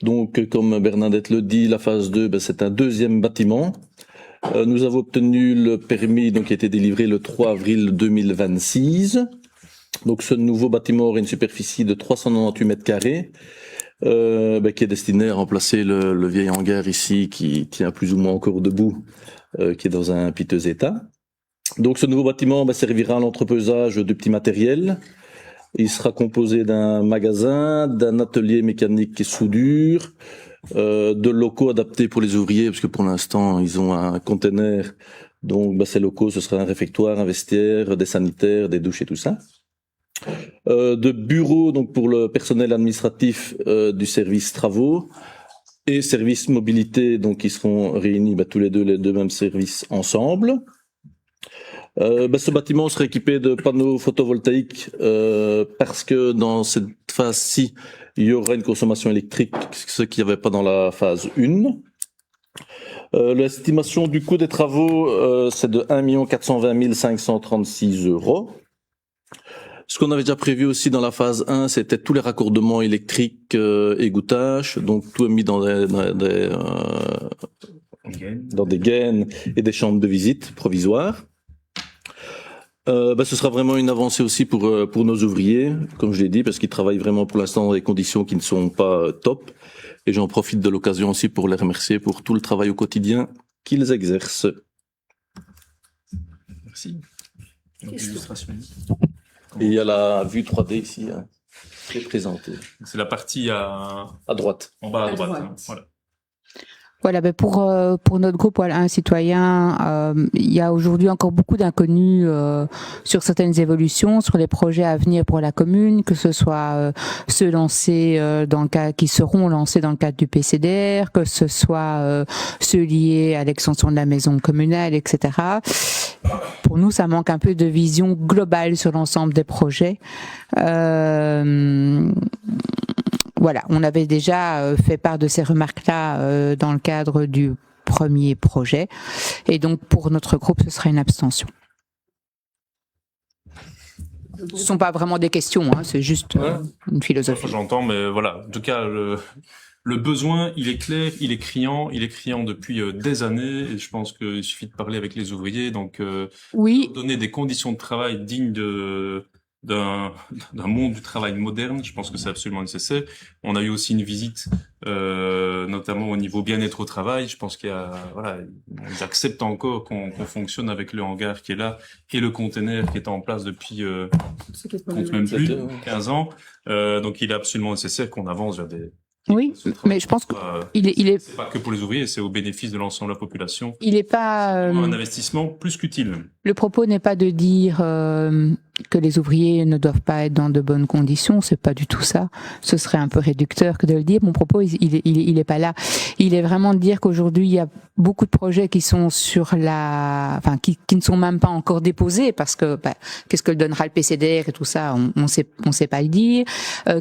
Donc comme Bernadette le dit, la phase 2, c'est un deuxième bâtiment. Nous avons obtenu le permis donc, qui a été délivré le 3 avril 2026. Donc ce nouveau bâtiment aurait une superficie de 398 mètres carrés, qui est destiné à remplacer le vieil hangar ici qui tient plus ou moins encore debout, qui est dans un piteux état. Donc ce nouveau bâtiment servira à l'entreposage de petits matériels. Il sera composé d'un magasin, d'un atelier mécanique et soudure, de locaux adaptés pour les ouvriers, parce que pour l'instant ils ont un conteneur. Donc ces locaux, ce sera un réfectoire, un vestiaire, des sanitaires, des douches et tout ça. De bureaux donc pour le personnel administratif du service travaux et service mobilité, donc ils seront réunis tous les deux mêmes services ensemble. Ce bâtiment sera équipé de panneaux photovoltaïques parce que dans cette phase-ci, il y aura une consommation électrique, ce qu'il n'y avait pas dans la phase 1. L'estimation du coût des travaux, c'est de 1 420 536 €. Ce qu'on avait déjà prévu aussi dans la phase 1, c'était tous les raccordements électriques, égouttage, donc tout est mis dans des gaines et des chambres de visite provisoires. Ce sera vraiment une avancée aussi pour nos ouvriers, comme je l'ai dit, parce qu'ils travaillent vraiment pour l'instant dans des conditions qui ne sont pas top. Et j'en profite de l'occasion aussi pour les remercier pour tout le travail au quotidien qu'ils exercent. Merci. Donc, illustration. Et il y a la vue 3D ici, qui est présentée. C'est la partie à droite. En bas à droite. Voilà. Voilà, pour notre groupe voilà, un citoyen, il y a aujourd'hui encore beaucoup d'inconnus sur certaines évolutions, sur les projets à venir pour la commune, que ce soit ceux lancés dans le cadre, qui seront lancés dans le cadre du PCDR, que ce soit ceux liés à l'extension de la maison communale, etc. Pour nous, ça manque un peu de vision globale sur l'ensemble des projets. Voilà, on avait déjà fait part de ces remarques-là dans le cadre du premier projet. Et donc, pour notre groupe, ce serait une abstention. Ce ne sont pas vraiment des questions, c'est juste une philosophie. J'entends, mais voilà. En tout cas, le besoin, il est clair, il est criant depuis des années. Et je pense qu'il suffit de parler avec les ouvriers. Donc, donner des conditions de travail dignes d'un monde du travail moderne, je pense que c'est absolument nécessaire. On a eu aussi une visite, notamment au niveau bien-être au travail. Je pense qu'il y a, ils acceptent encore qu'on fonctionne avec le hangar qui est là et le conteneur qui est en place depuis, compte même plus, 15 ans. Donc il est absolument nécessaire qu'on avance vers des... Oui, mais je pense qu'il est... C'est pas que pour les ouvriers, c'est au bénéfice de l'ensemble de la population. Il n'est pas... un investissement plus qu'utile. Le propos n'est pas de dire que les ouvriers ne doivent pas être dans de bonnes conditions, c'est pas du tout ça. Ce serait un peu réducteur que de le dire. Mon propos, il est pas là. Il est vraiment de dire qu'aujourd'hui, il y a beaucoup de projets qui sont sur qui ne sont même pas encore déposés parce que qu'est-ce que donnera le PCDR et tout ça, on sait pas le dire.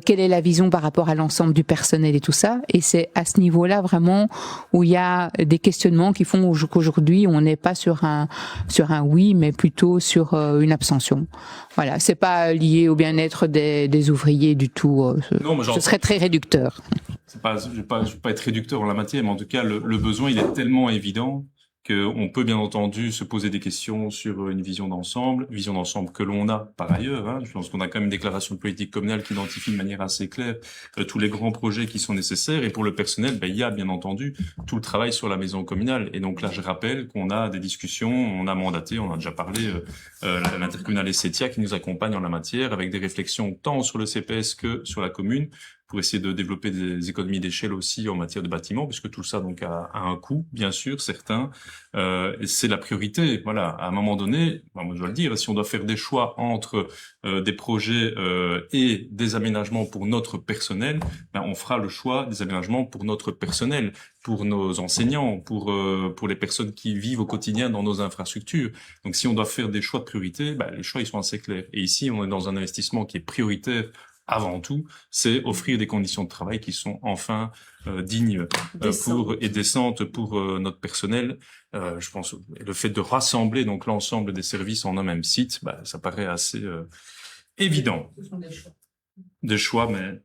Quelle est la vision par rapport à l'ensemble du personnel et tout ça. Et c'est à ce niveau-là vraiment où il y a des questionnements qui font qu'aujourd'hui, on n'est pas sur un oui, mais plutôt sur une abstention. Voilà, c'est pas lié au bien-être des ouvriers du tout. Ce serait très réducteur. Je vais pas être réducteur en la matière, mais en tout cas, le besoin, il est tellement évident qu'on peut bien entendu se poser des questions sur une vision d'ensemble que l'on a par ailleurs. Je pense qu'on a quand même une déclaration de politique communale qui identifie de manière assez claire tous les grands projets qui sont nécessaires. Et pour le personnel, il y a bien entendu tout le travail sur la maison communale. Et donc là, je rappelle qu'on a des discussions, on a mandaté, on a déjà parlé, l'intercommunale Essetia qui nous accompagne en la matière avec des réflexions tant sur le CPS que sur la commune pour essayer de développer des économies d'échelle aussi en matière de bâtiments, puisque tout ça donc a un coût, bien sûr, certain. Et c'est la priorité. Voilà, à un moment donné, moi je dois le dire, si on doit faire des choix entre des projets et des aménagements pour notre personnel, on fera le choix des aménagements pour notre personnel, pour nos enseignants, pour les personnes qui vivent au quotidien dans nos infrastructures. Donc si on doit faire des choix de priorité, les choix ils sont assez clairs. Et ici, on est dans un investissement qui est prioritaire avant tout, c'est offrir des conditions de travail qui sont enfin dignes et décentes pour notre personnel. Je pense le fait de rassembler donc l'ensemble des services en un même site, ça paraît assez évident. Ce sont des choix. Des choix, mais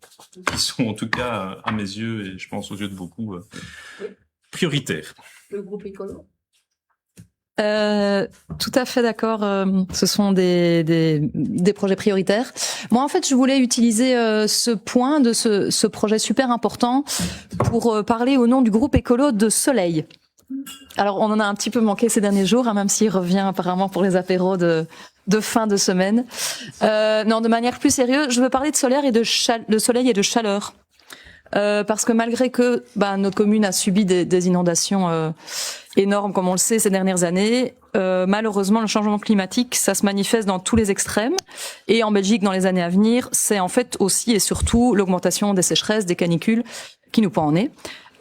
qui sont en tout cas à mes yeux et je pense aux yeux de beaucoup prioritaires. Le groupe écolo. Tout à fait d'accord. Ce sont des projets prioritaires. Moi, en fait, je voulais utiliser ce point de ce projet super important pour parler au nom du groupe écolo de Soleil. Alors, on en a un petit peu manqué ces derniers jours, même s'il revient apparemment pour les apéros de fin de semaine. Non, de manière plus sérieuse, je veux parler de soleil et de chaleur. Parce que malgré que notre commune a subi des inondations énormes, comme on le sait, ces dernières années, malheureusement, le changement climatique, ça se manifeste dans tous les extrêmes. Et en Belgique, dans les années à venir, c'est en fait aussi et surtout l'augmentation des sécheresses, des canicules qui nous pend en nez.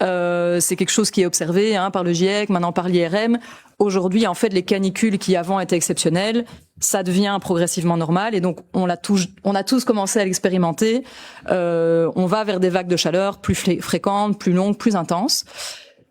C'est quelque chose qui est observé par le GIEC, maintenant par l'IRM. Aujourd'hui, en fait, les canicules qui avant étaient exceptionnelles, ça devient progressivement normal et donc on a tous commencé à l'expérimenter. On va vers des vagues de chaleur plus fréquentes, plus longues, plus intenses.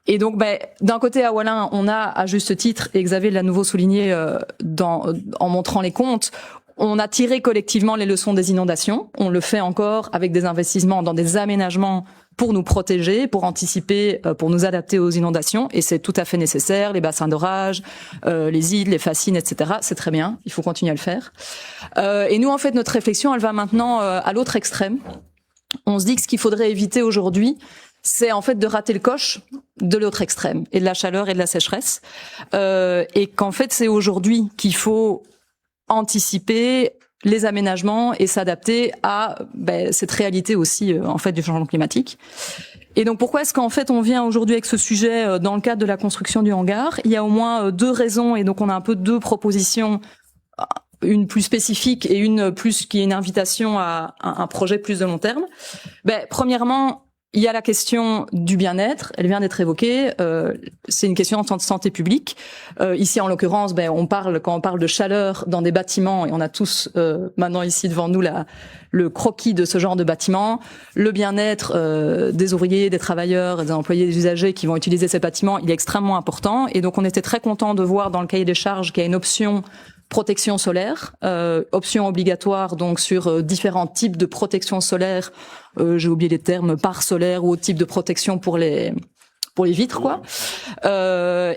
Et donc, d'un côté à Wallin, on a à juste titre, et Xavier l'a nouveau souligné en montrant les comptes, on a tiré collectivement les leçons des inondations. On le fait encore avec des investissements dans des aménagements pour nous protéger, pour anticiper, pour nous adapter aux inondations. Et c'est tout à fait nécessaire. Les bassins d'orage, les îles, les fascines, etc. C'est très bien. Il faut continuer à le faire. Et nous, en fait, notre réflexion, elle va maintenant à l'autre extrême. On se dit que ce qu'il faudrait éviter aujourd'hui, c'est en fait de rater le coche de l'autre extrême, et de la chaleur et de la sécheresse. Et qu'en fait, c'est aujourd'hui qu'il faut anticiper les aménagements et s'adapter à cette réalité aussi en fait du changement climatique. Et donc pourquoi est-ce qu'en fait on vient aujourd'hui avec ce sujet dans le cadre de la construction du hangar? Il y a au moins deux raisons et donc on a un peu deux propositions, une plus spécifique et une plus qui est une invitation à un projet plus de long terme. Premièrement, il y a la question du bien-être, elle vient d'être évoquée. C'est une question de santé publique. Ici, en l'occurrence, quand on parle de chaleur dans des bâtiments, et on a tous maintenant ici devant nous le croquis de ce genre de bâtiment, le bien-être des ouvriers, des travailleurs, des employés, des usagers qui vont utiliser ces bâtiments, il est extrêmement important. Et donc, on était très content de voir dans le cahier des charges qu'il y a une option protection solaire, option obligatoire donc sur différents types de protection solaire. J'ai oublié les termes, pare solaire ou autre type de protection pour les vitres, quoi.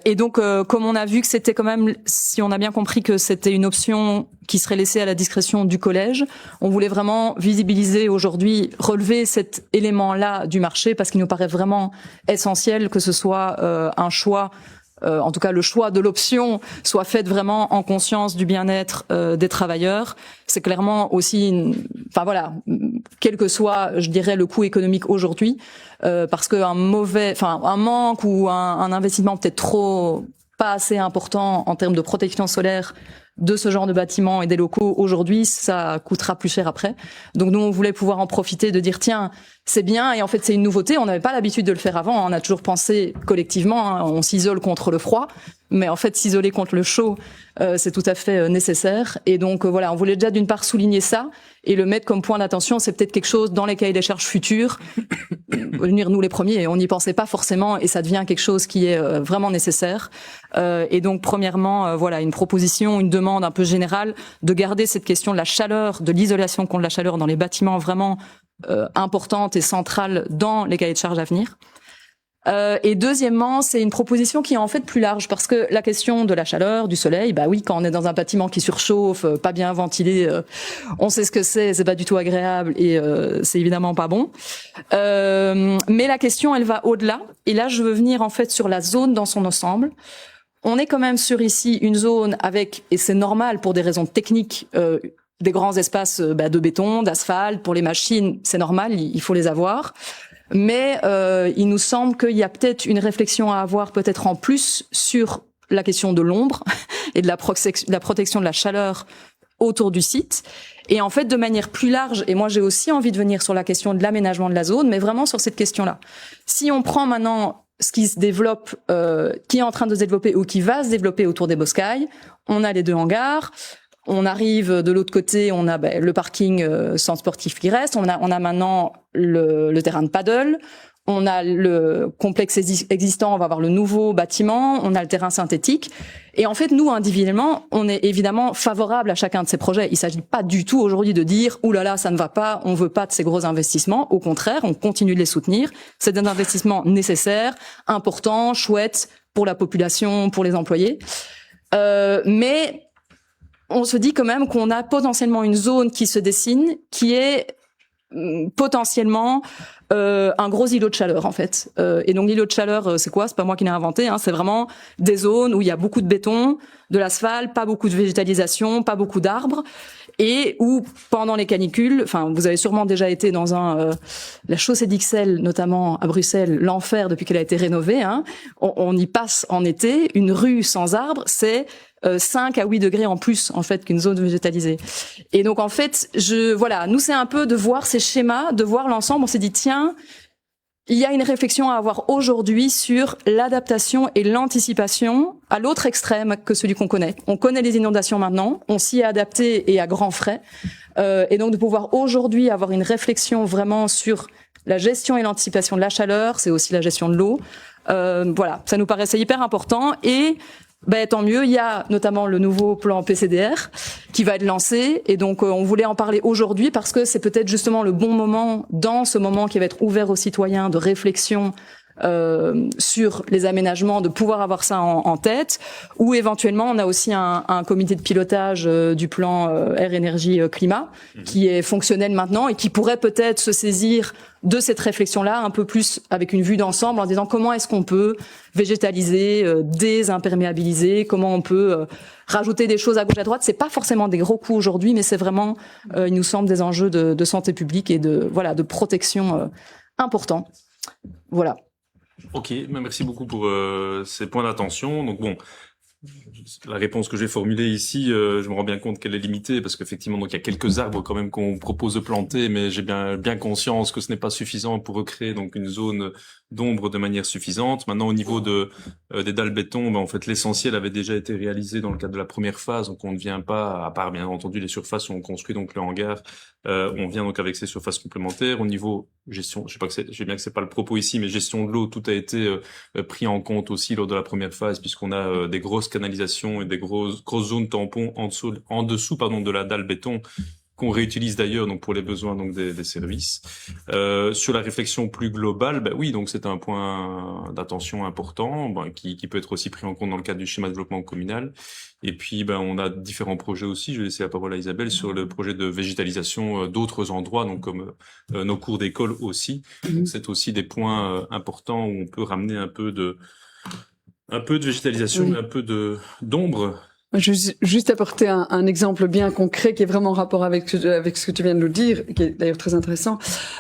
Et donc, comme on a vu que c'était quand même, si on a bien compris que c'était une option qui serait laissée à la discrétion du collège, on voulait vraiment visibiliser aujourd'hui, relever cet élément-là du marché parce qu'il nous paraît vraiment essentiel que ce soit un choix. En tout cas, le choix de l'option soit fait vraiment en conscience du bien-être des travailleurs. C'est clairement aussi, quel que soit, je dirais, le coût économique aujourd'hui, parce qu'un manque ou un investissement peut-être pas assez important en termes de protection solaire de ce genre de bâtiments et des locaux aujourd'hui, ça coûtera plus cher après. Donc nous, on voulait pouvoir en profiter de dire tiens, c'est bien et en fait c'est une nouveauté. On n'avait pas l'habitude de le faire avant. On a toujours pensé collectivement, on s'isole contre le froid, mais en fait s'isoler contre le chaud, c'est tout à fait nécessaire. Et donc on voulait déjà d'une part souligner ça et le mettre comme point d'attention. C'est peut-être quelque chose dans les cahiers des charges futurs. Venir nous les premiers, on n'y pensait pas forcément et ça devient quelque chose qui est vraiment nécessaire. Et donc premièrement, une proposition, une demande un peu générale de garder cette question de la chaleur, de l'isolation contre la chaleur dans les bâtiments vraiment importante et centrale dans les cahiers de charges à venir. Et deuxièmement, c'est une proposition qui est en fait plus large parce que la question de la chaleur, du soleil, quand on est dans un bâtiment qui surchauffe, pas bien ventilé, on sait ce que c'est pas du tout agréable et c'est évidemment pas bon. Mais la question, elle va au-delà. Et là, je veux venir en fait sur la zone dans son ensemble. On est quand même sur ici une zone avec, et c'est normal pour des raisons techniques, des grands espaces de béton, d'asphalte. Pour les machines, c'est normal, il faut les avoir. Mais il nous semble qu'il y a peut-être une réflexion à avoir peut-être en plus sur la question de l'ombre et de la protection de la chaleur autour du site. Et en fait, de manière plus large, et moi j'ai aussi envie de venir sur la question de l'aménagement de la zone, mais vraiment sur cette question-là. Si on prend maintenant ce qui se développe, qui est en train de se développer ou qui va se développer autour des Boscailles, on a les 2 hangars, on arrive de l'autre côté, on a le parking centre sportif qui reste, on a maintenant le terrain de paddle, on a le complexe existant, on va avoir le nouveau bâtiment, on a le terrain synthétique. Et en fait, nous, individuellement, on est évidemment favorable à chacun de ces projets. Il s'agit pas du tout aujourd'hui de dire « Ouh là là, ça ne va pas, on veut pas de ces gros investissements ». Au contraire, on continue de les soutenir. C'est des investissements nécessaires, importants, chouettes pour la population, pour les employés. Mais on se dit quand même qu'on a potentiellement une zone qui se dessine, qui est potentiellement un gros îlot de chaleur en fait. Et donc l'îlot de chaleur, c'est quoi? C'est pas moi qui l'ai inventé, hein, c'est vraiment des zones où il y a beaucoup de béton, de l'asphalte, pas beaucoup de végétalisation, pas beaucoup d'arbres, et où pendant les canicules, enfin vous avez sûrement déjà été dans la chaussée d'Ixelles, notamment à Bruxelles, l'enfer depuis qu'elle a été rénovée, hein, on y passe en été, une rue sans arbres, c'est 5 à 8 degrés en plus en fait qu'une zone végétalisée. Et donc en fait, nous c'est un peu de voir ces schémas, de voir l'ensemble. On s'est dit tiens, il y a une réflexion à avoir aujourd'hui sur l'adaptation et l'anticipation à l'autre extrême que celui qu'on connaît. On connaît les inondations maintenant, on s'y est adapté et à grands frais. Et donc de pouvoir aujourd'hui avoir une réflexion vraiment sur la gestion et l'anticipation de la chaleur, c'est aussi la gestion de l'eau. Ça nous paraissait hyper important et tant mieux, il y a notamment le nouveau plan PCDR qui va être lancé et donc on voulait en parler aujourd'hui parce que c'est peut-être justement le bon moment, dans ce moment qui va être ouvert aux citoyens de réflexion sur les aménagements, de pouvoir avoir ça en tête, ou éventuellement on a aussi un comité de pilotage du plan air, énergie, climat qui est fonctionnel maintenant et qui pourrait peut-être se saisir de cette réflexion-là un peu plus avec une vue d'ensemble en disant comment est-ce qu'on peut végétaliser, désimperméabiliser, comment on peut rajouter des choses à gauche à droite. C'est pas forcément des gros coups aujourd'hui, mais c'est vraiment, il nous semble, des enjeux de santé publique et de protection importants. Voilà. Ok, merci beaucoup pour ces points d'attention. Donc bon, la réponse que j'ai formulée ici, je me rends bien compte qu'elle est limitée parce qu'effectivement, donc il y a quelques arbres quand même qu'on propose de planter, mais j'ai bien conscience que ce n'est pas suffisant pour recréer donc une zone d'ombre de manière suffisante. Maintenant, au niveau des dalles béton, en fait, l'essentiel avait déjà été réalisé dans le cadre de la première phase, donc on ne vient pas, à part bien entendu les surfaces où on construit donc le hangar, on vient donc avec ces surfaces complémentaires. Au niveau gestion, je sais bien que c'est pas le propos ici, mais gestion de l'eau, tout a été pris en compte aussi lors de la première phase, puisqu'on a des grosses canalisations et des grosses zones tampons en dessous de la dalle béton, qu'on réutilise d'ailleurs donc pour les besoins donc des services. Sur la réflexion plus globale, oui, donc c'est un point d'attention important qui peut être aussi pris en compte dans le cadre du schéma de développement communal. Et puis on a différents projets aussi, je vais laisser la parole à Isabelle, sur le projet de végétalisation d'autres endroits, donc comme nos cours d'école aussi. Donc, c'est aussi des points importants où on peut ramener un peu de végétalisation, un peu d'ombre. Je vais juste apporter un exemple bien concret qui est vraiment en rapport avec ce que tu viens de nous dire, qui est d'ailleurs très intéressant.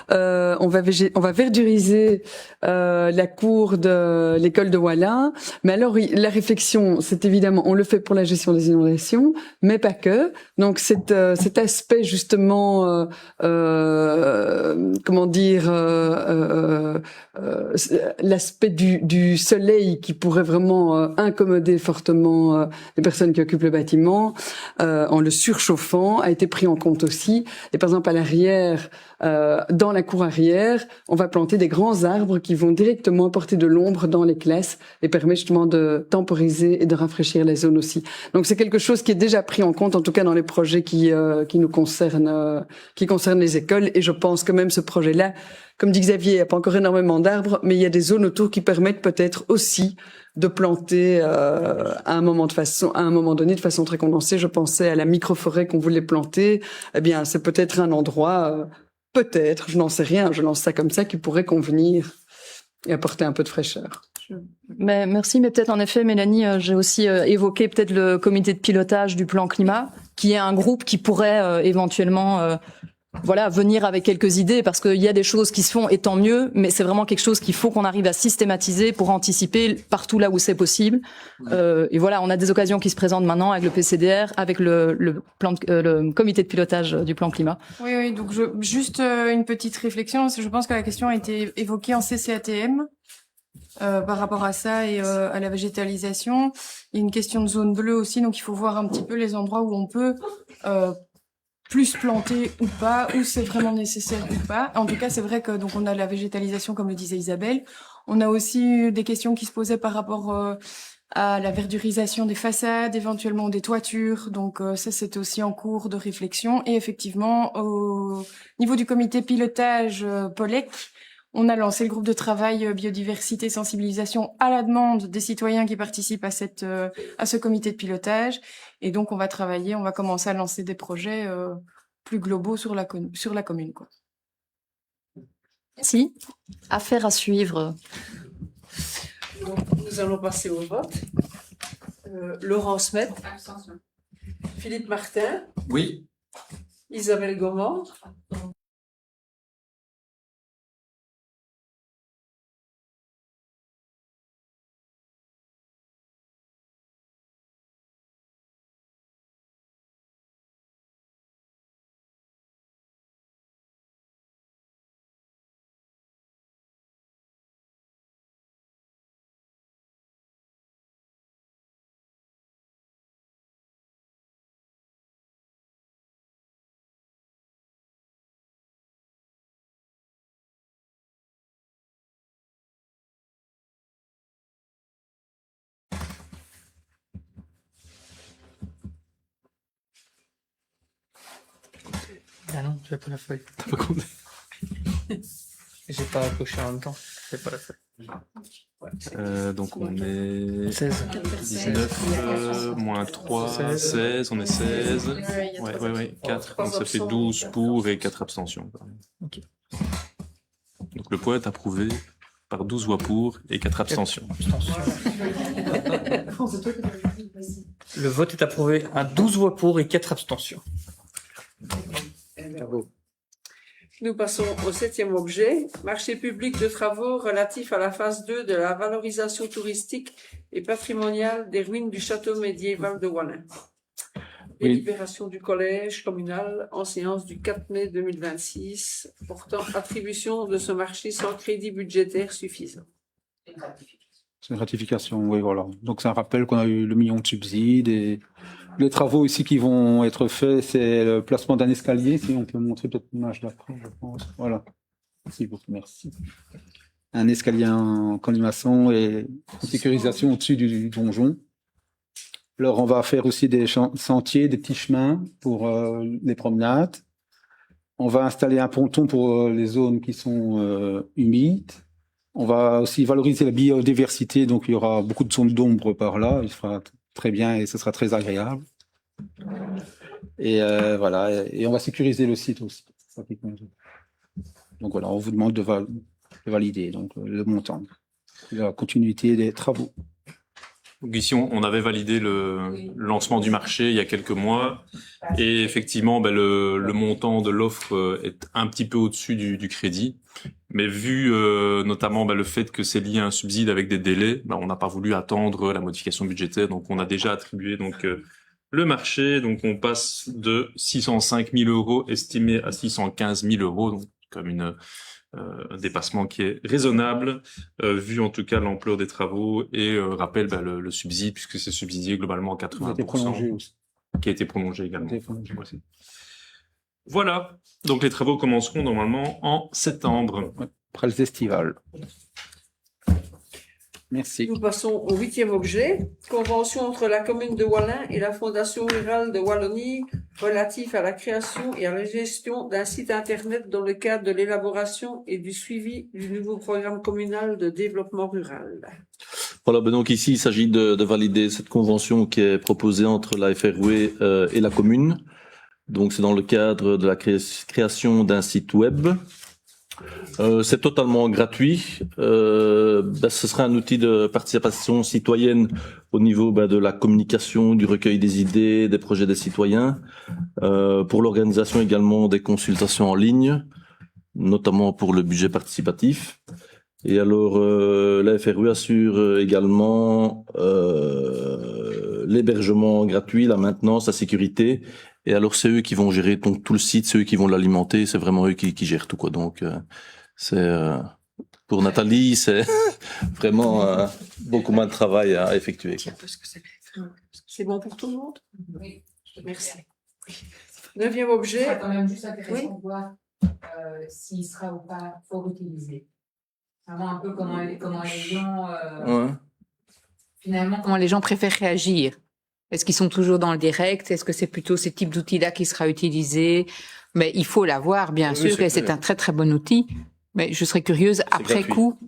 On va verduriser la cour de l'école de Wallin. Mais alors, la réflexion, c'est évidemment, on le fait pour la gestion des inondations, mais pas que. Donc, cet aspect justement, l'aspect du soleil qui pourrait vraiment incommoder fortement les personnes qui occupent le bâtiment, en le surchauffant, a été pris en compte aussi. Et par exemple, à l'arrière, dans la cour arrière, on va planter des grands arbres qui vont directement apporter de l'ombre dans les classes et permettre justement de temporiser et de rafraîchir la zone aussi. Donc c'est quelque chose qui est déjà pris en compte, en tout cas dans les projets qui nous concernent, qui concernent les écoles. Et je pense que même ce projet-là, comme dit Xavier, il n'y a pas encore énormément d'arbres, mais il y a des zones autour qui permettent peut-être aussi de planter à un moment donné de façon très condensée. Je pensais à la microforêt qu'on voulait planter. Eh bien, c'est peut-être un endroit, je n'en sais rien, je lance ça comme ça, qui pourrait convenir et apporter un peu de fraîcheur. Mais merci, mais peut-être en effet, Mélanie, j'ai aussi évoqué peut-être le comité de pilotage du plan climat qu'il y ait un groupe qui pourrait éventuellement venir avec quelques idées, parce qu'il y a des choses qui se font et tant mieux, mais c'est vraiment quelque chose qu'il faut qu'on arrive à systématiser pour anticiper partout là où c'est possible. Et voilà, on a des occasions qui se présentent maintenant avec le PCDR, avec le comité de pilotage du plan climat. Oui, donc juste une petite réflexion. Je pense que la question a été évoquée en CCATM par rapport à ça et à la végétalisation. Il y a une question de zone bleue aussi, donc il faut voir un petit peu les endroits où on peut plus planter ou pas, où c'est vraiment nécessaire ou pas. En tout cas, c'est vrai que donc on a la végétalisation, comme le disait Isabelle. On a aussi des questions qui se posaient par rapport à la verdurisation des façades, éventuellement des toitures. Donc ça, c'est aussi en cours de réflexion. Et effectivement, au niveau du comité pilotage POLEC, on a lancé le groupe de travail biodiversité sensibilisation à la demande des citoyens qui participent à ce comité de pilotage. Et donc on va commencer à lancer des projets plus globaux sur la commune, quoi. Merci. Affaire à suivre. Donc, nous allons passer au vote. Laurence Met, Abstention. Philippe Martin, Oui. Isabelle Gaumont, Ah non, j'ai pas la feuille. T'as pas compté. J'ai pas coché en même temps. J'ai pas la feuille. Donc on est 16. 19 moins 3, 16, on est 16. Ouais, 4. Donc ça fait 12 pour et 4 abstentions. Ok. Donc le point est approuvé par 12 voix pour et 4 abstentions. Le vote est approuvé à 12 voix pour et 4 abstentions. nous passons au 7e objet, marché public de travaux relatif à la phase 2 de la valorisation touristique et patrimoniale des ruines du château médiéval de Wallin. Délibération du collège communal en séance du 4 mai 2026 portant attribution de ce marché sans crédit budgétaire suffisant. C'est une ratification, oui, voilà. Donc c'est un rappel qu'on a eu le million de subsides et les travaux ici qui vont être faits, c'est le placement d'un escalier. Si on peut montrer peut-être l'image d'après, je pense. Voilà. Merci. Un escalier en colimaçon et une sécurisation au-dessus du donjon. Alors on va faire aussi des sentiers, des petits chemins pour les promenades. On va installer un ponton pour les zones qui sont humides. On va aussi valoriser la biodiversité, donc il y aura beaucoup de zones d'ombre par là, il sera très bien et ce sera très agréable. Et voilà, et on va sécuriser le site aussi. Donc voilà, on vous demande de valider donc, le montant, la continuité des travaux. Donc ici, on avait validé le lancement du marché il y a quelques mois et effectivement, le montant de l'offre est un petit peu au-dessus du crédit. Mais vu notamment le fait que c'est lié à un subside avec des délais, on n'a pas voulu attendre la modification budgétaire, donc on a déjà attribué le marché. Donc on passe de 605 000 euros estimé à 615 000 euros, donc comme un dépassement qui est raisonnable, vu en tout cas l'ampleur des travaux et rappelle le subside, puisque c'est subsidié globalement à 80%, qui a été prolongé également. Voilà, donc les travaux commenceront normalement en septembre. Après les estivales. Merci. Nous passons au 8e objet, convention entre la commune de Wallin et la Fondation rurale de Wallonie relatif à la création et à la gestion d'un site internet dans le cadre de l'élaboration et du suivi du nouveau programme communal de développement rural. Voilà, donc ici il s'agit de valider cette convention qui est proposée entre la FRW et la commune. Donc c'est dans le cadre de la création d'un site web. C'est totalement gratuit. Ce sera un outil de participation citoyenne au niveau de la communication, du recueil des idées, des projets des citoyens, pour l'organisation également des consultations en ligne, notamment pour le budget participatif. Et alors, la FRU assure également l'hébergement gratuit, la maintenance, la sécurité. Et alors, c'est eux qui vont gérer donc tout le site, c'est eux qui vont l'alimenter, c'est vraiment eux qui gèrent tout, quoi. Donc, c'est pour Nathalie, c'est vraiment beaucoup moins de travail à effectuer, quoi. C'est bon pour tout le monde? Oui. Merci. 9e objet. C'est quand même juste intéressant de voir s'il sera ou pas fort utilisé. Vraiment un peu comment les gens, finalement, comment les gens préfèrent réagir. Est-ce qu'ils sont toujours dans le direct? Est-ce que c'est plutôt ce type d'outil-là qui sera utilisé? Mais il faut l'avoir, bien sûr, et c'est un très très bon outil. Mais je serais curieuse après gratuit. coup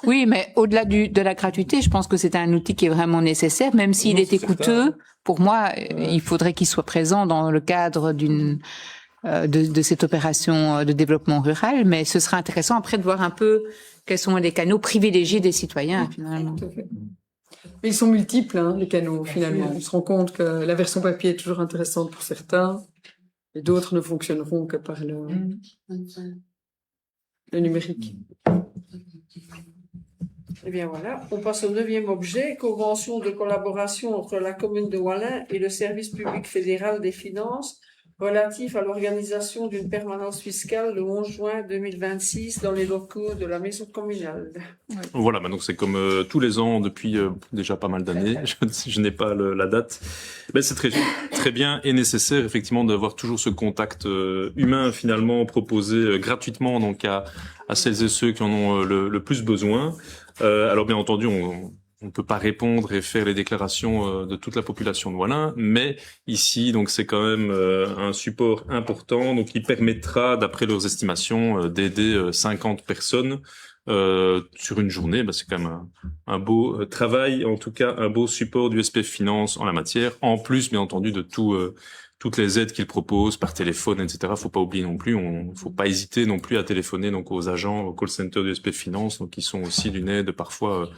oui, mais au-delà de la gratuité, je pense que c'est un outil qui est vraiment nécessaire, même s'il était coûteux. Pour moi, il faudrait qu'il soit présent dans le cadre de cette opération de développement rural, mais ce sera intéressant après de voir un peu quels sont les canaux privilégiés des citoyens, finalement. Mais ils sont multiples, les canaux, finalement. On se rend compte que la version papier est toujours intéressante pour certains, et d'autres ne fonctionneront que par le numérique. Eh bien voilà, on passe au 9e objet, convention de collaboration entre la commune de Wallin et le service public fédéral des finances relatif à l'organisation d'une permanence fiscale le 11 juin 2026 dans les locaux de la maison communale. Voilà, donc c'est comme tous les ans depuis déjà pas mal d'années. Je n'ai pas la date. Mais c'est très bien et nécessaire effectivement d'avoir toujours ce contact humain finalement proposé gratuitement donc à celles et ceux qui en ont le plus besoin. Alors bien entendu, on ne peut pas répondre et faire les déclarations de toute la population de Wallin, mais ici, donc c'est quand même un support important, donc qui permettra, d'après leurs estimations, d'aider 50 personnes sur une journée. C'est quand même un beau travail, en tout cas un beau support du SPF Finance en la matière, en plus bien entendu de toutes les aides qu'ils proposent par téléphone, etc. Faut pas oublier non plus, faut pas hésiter non plus à téléphoner donc aux agents, au call center du SPF Finance, donc qui sont aussi d'une aide parfois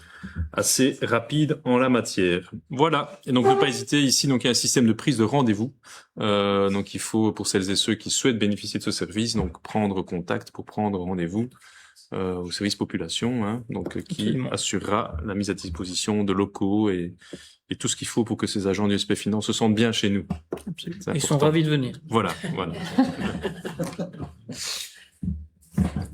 assez rapide en la matière. Voilà. Et donc ne pas hésiter ici, donc il y a un système de prise de rendez-vous. Donc il faut pour celles et ceux qui souhaitent bénéficier de ce service, donc prendre contact pour prendre rendez-vous au service population, donc qui assurera la mise à disposition de locaux et tout ce qu'il faut pour que ces agents du SPF Finance se sentent bien chez nous. Ils sont ravis de venir. Voilà.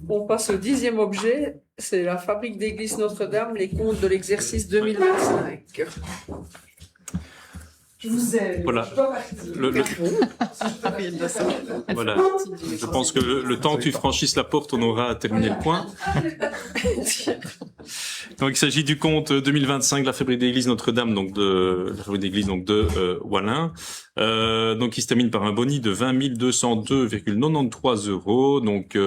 On passe au 10e objet, c'est la fabrique d'église Notre-Dame, les comptes de l'exercice 2025. Je vous aime. Voilà. Voilà. Je pense que le temps que tu franchisses la porte, on aura terminé le point. Donc, il s'agit du compte 2025 de la fabrique d'église Notre-Dame, donc de Wallin. Donc, il se termine par un boni de 20 202,93 €. Donc,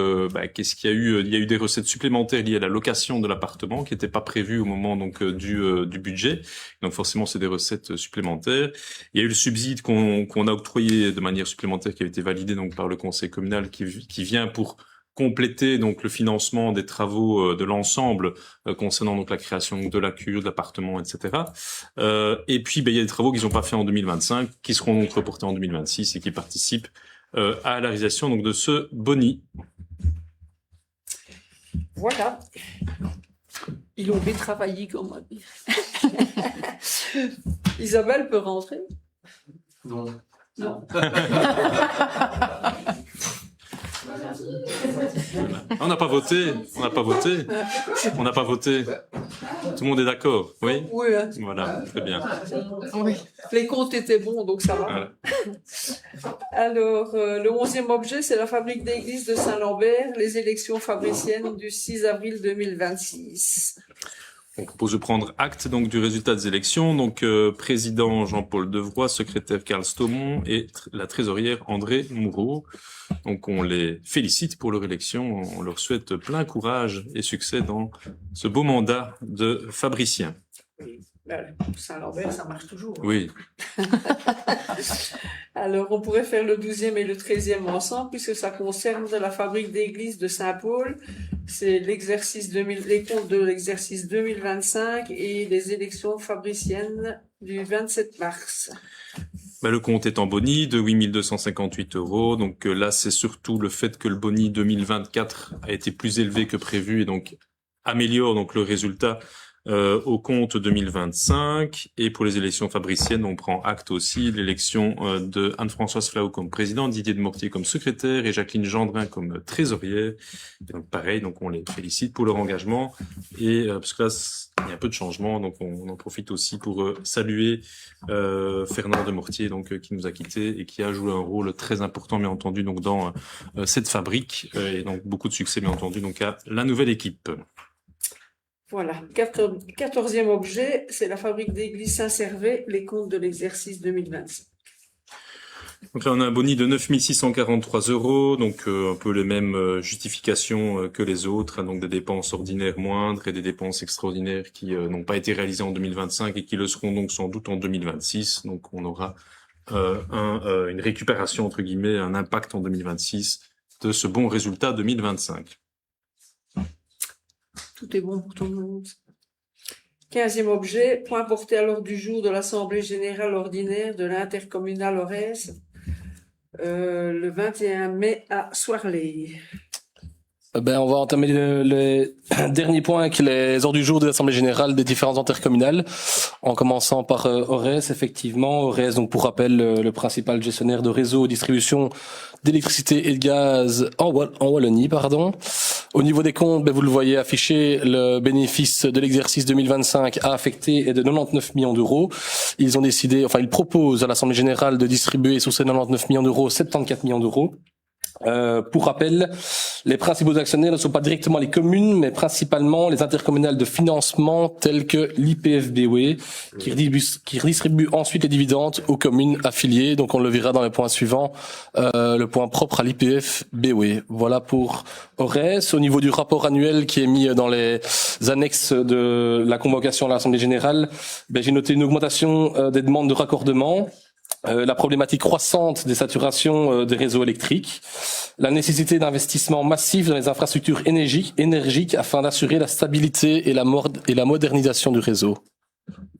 qu'est-ce qu'il y a eu? Il y a eu des recettes supplémentaires liées à la location de l'appartement qui n'étaient pas prévues au moment donc du budget. Donc, forcément, c'est des recettes supplémentaires. Il y a eu le subside qu'on a octroyé de manière supplémentaire qui a été validé donc par le conseil communal qui vient pour compléter donc le financement des travaux de l'ensemble concernant donc la création de la cure, de l'appartement, etc. Et puis il y a des travaux qu'ils n'ont pas fait en 2025 qui seront donc reportés en 2026 et qui participent à la réalisation donc de ce boni. Voilà. Ils ont bien travaillé quand même. Isabelle peut rentrer? Non. On n'a pas voté. Tout le monde est d'accord, oui? Oui. Voilà, très bien. Oui. Les comptes étaient bons, donc ça va. Voilà. Alors, le 11e objet, c'est la fabrique d'église de Saint-Lambert, les élections fabriciennes du 6 avril 2026. On propose de prendre acte donc du résultat des élections. Donc président Jean-Paul Devroy, secrétaire Karl Stomon et la trésorière André Moureau. Donc on les félicite pour leur élection. On leur souhaite plein courage et succès dans ce beau mandat de fabricien. Saint-Lambert, ça marche toujours. Oui. Alors, on pourrait faire le 12e et le 13e ensemble, puisque ça concerne la fabrique d'église de Saint-Paul. C'est les comptes de l'exercice 2025 et les élections fabriciennes du 27 mars. Le compte est en boni de 8 258 €. Donc là, c'est surtout le fait que le boni 2024 a été plus élevé que prévu et donc améliore donc le résultat au compte 2025. Et pour les élections fabriciennes, on prend acte aussi de l'élection de Anne-Françoise Flau comme présidente, Didier de Mortier comme secrétaire et Jacqueline Gendrin comme trésorière. Et donc pareil, donc on les félicite pour leur engagement. Et parce que là, il y a un peu de changement, donc on en profite aussi pour saluer Fernand de Mortier, donc qui nous a quittés et qui a joué un rôle très important, bien entendu, donc dans cette fabrique. Et donc beaucoup de succès, bien entendu, donc à la nouvelle équipe. Voilà. 14e objet, c'est la fabrique d'église Saint-Servais, les comptes de l'exercice 2025. Donc là, on a un boni de 9 643 €, donc un peu les mêmes justifications que les autres, donc des dépenses ordinaires moindres et des dépenses extraordinaires qui n'ont pas été réalisées en 2025 et qui le seront donc sans doute en 2026. Donc on aura une récupération, entre guillemets, un impact en 2026 de ce bon résultat 2025. Tout est bon pour tout le monde. 15e objet, point porté à l'ordre du jour de l'Assemblée générale ordinaire de l'intercommunal Orez, le 21 mai à Soirley. On va entamer le dernier point avec les ordres du jour de l'Assemblée générale des différentes intercommunales, en commençant par Orez, effectivement. Orez, donc pour rappel, le principal gestionnaire de réseau distribution d'électricité et de gaz en Wallonie, pardon. Au niveau des comptes, vous le voyez affiché, le bénéfice de l'exercice 2025 a affecté est de 99 millions d'euros. Ils proposent à l'Assemblée générale de distribuer sur ces 99 millions d'euros 74 millions d'euros. Pour rappel, les principaux actionnaires ne sont pas directement les communes, mais principalement les intercommunales de financement telles que l'IPFBW, qui redistribue ensuite les dividendes aux communes affiliées. Donc on le verra dans les points suivants, le point propre à l'IPFBW. Voilà pour Orez. Au niveau du rapport annuel qui est mis dans les annexes de la convocation à l'Assemblée générale, j'ai noté une augmentation des demandes de raccordement. La problématique croissante des saturations des réseaux électriques, la nécessité d'investissements massifs dans les infrastructures énergiques afin d'assurer la stabilité et la modernisation du réseau.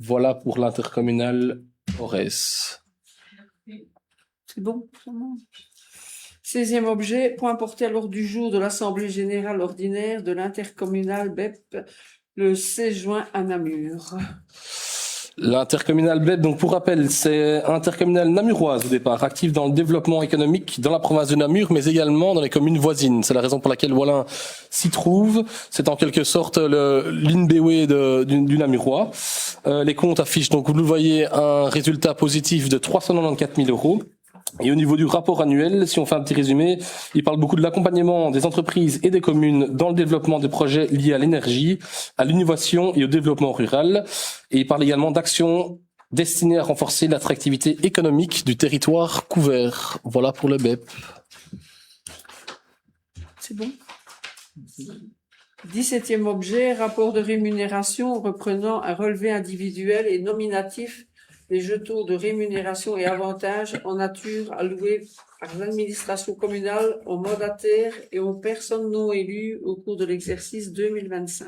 Voilà pour l'intercommunal Orez. C'est bon. 16e objet, point porté à l'ordre du jour de l'Assemblée générale ordinaire de l'intercommunal BEP le 16 juin à Namur. L'intercommunal BEP, donc pour rappel, c'est intercommunale namuroise au départ, active dans le développement économique dans la province de Namur, mais également dans les communes voisines. C'est la raison pour laquelle Wallin s'y trouve. C'est en quelque sorte l'INBW du Namurois. Les comptes affichent, donc vous le voyez, un résultat positif de 394 000 €. Et au niveau du rapport annuel, si on fait un petit résumé, il parle beaucoup de l'accompagnement des entreprises et des communes dans le développement des projets liés à l'énergie, à l'innovation et au développement rural. Et il parle également d'actions destinées à renforcer l'attractivité économique du territoire couvert. Voilà pour le BEP. C'est bon. 17e objet, rapport de rémunération reprenant un relevé individuel et nominatif des jetons de rémunération et avantages en nature alloués par l'administration communale aux mandataires et aux personnes non élues au cours de l'exercice 2025.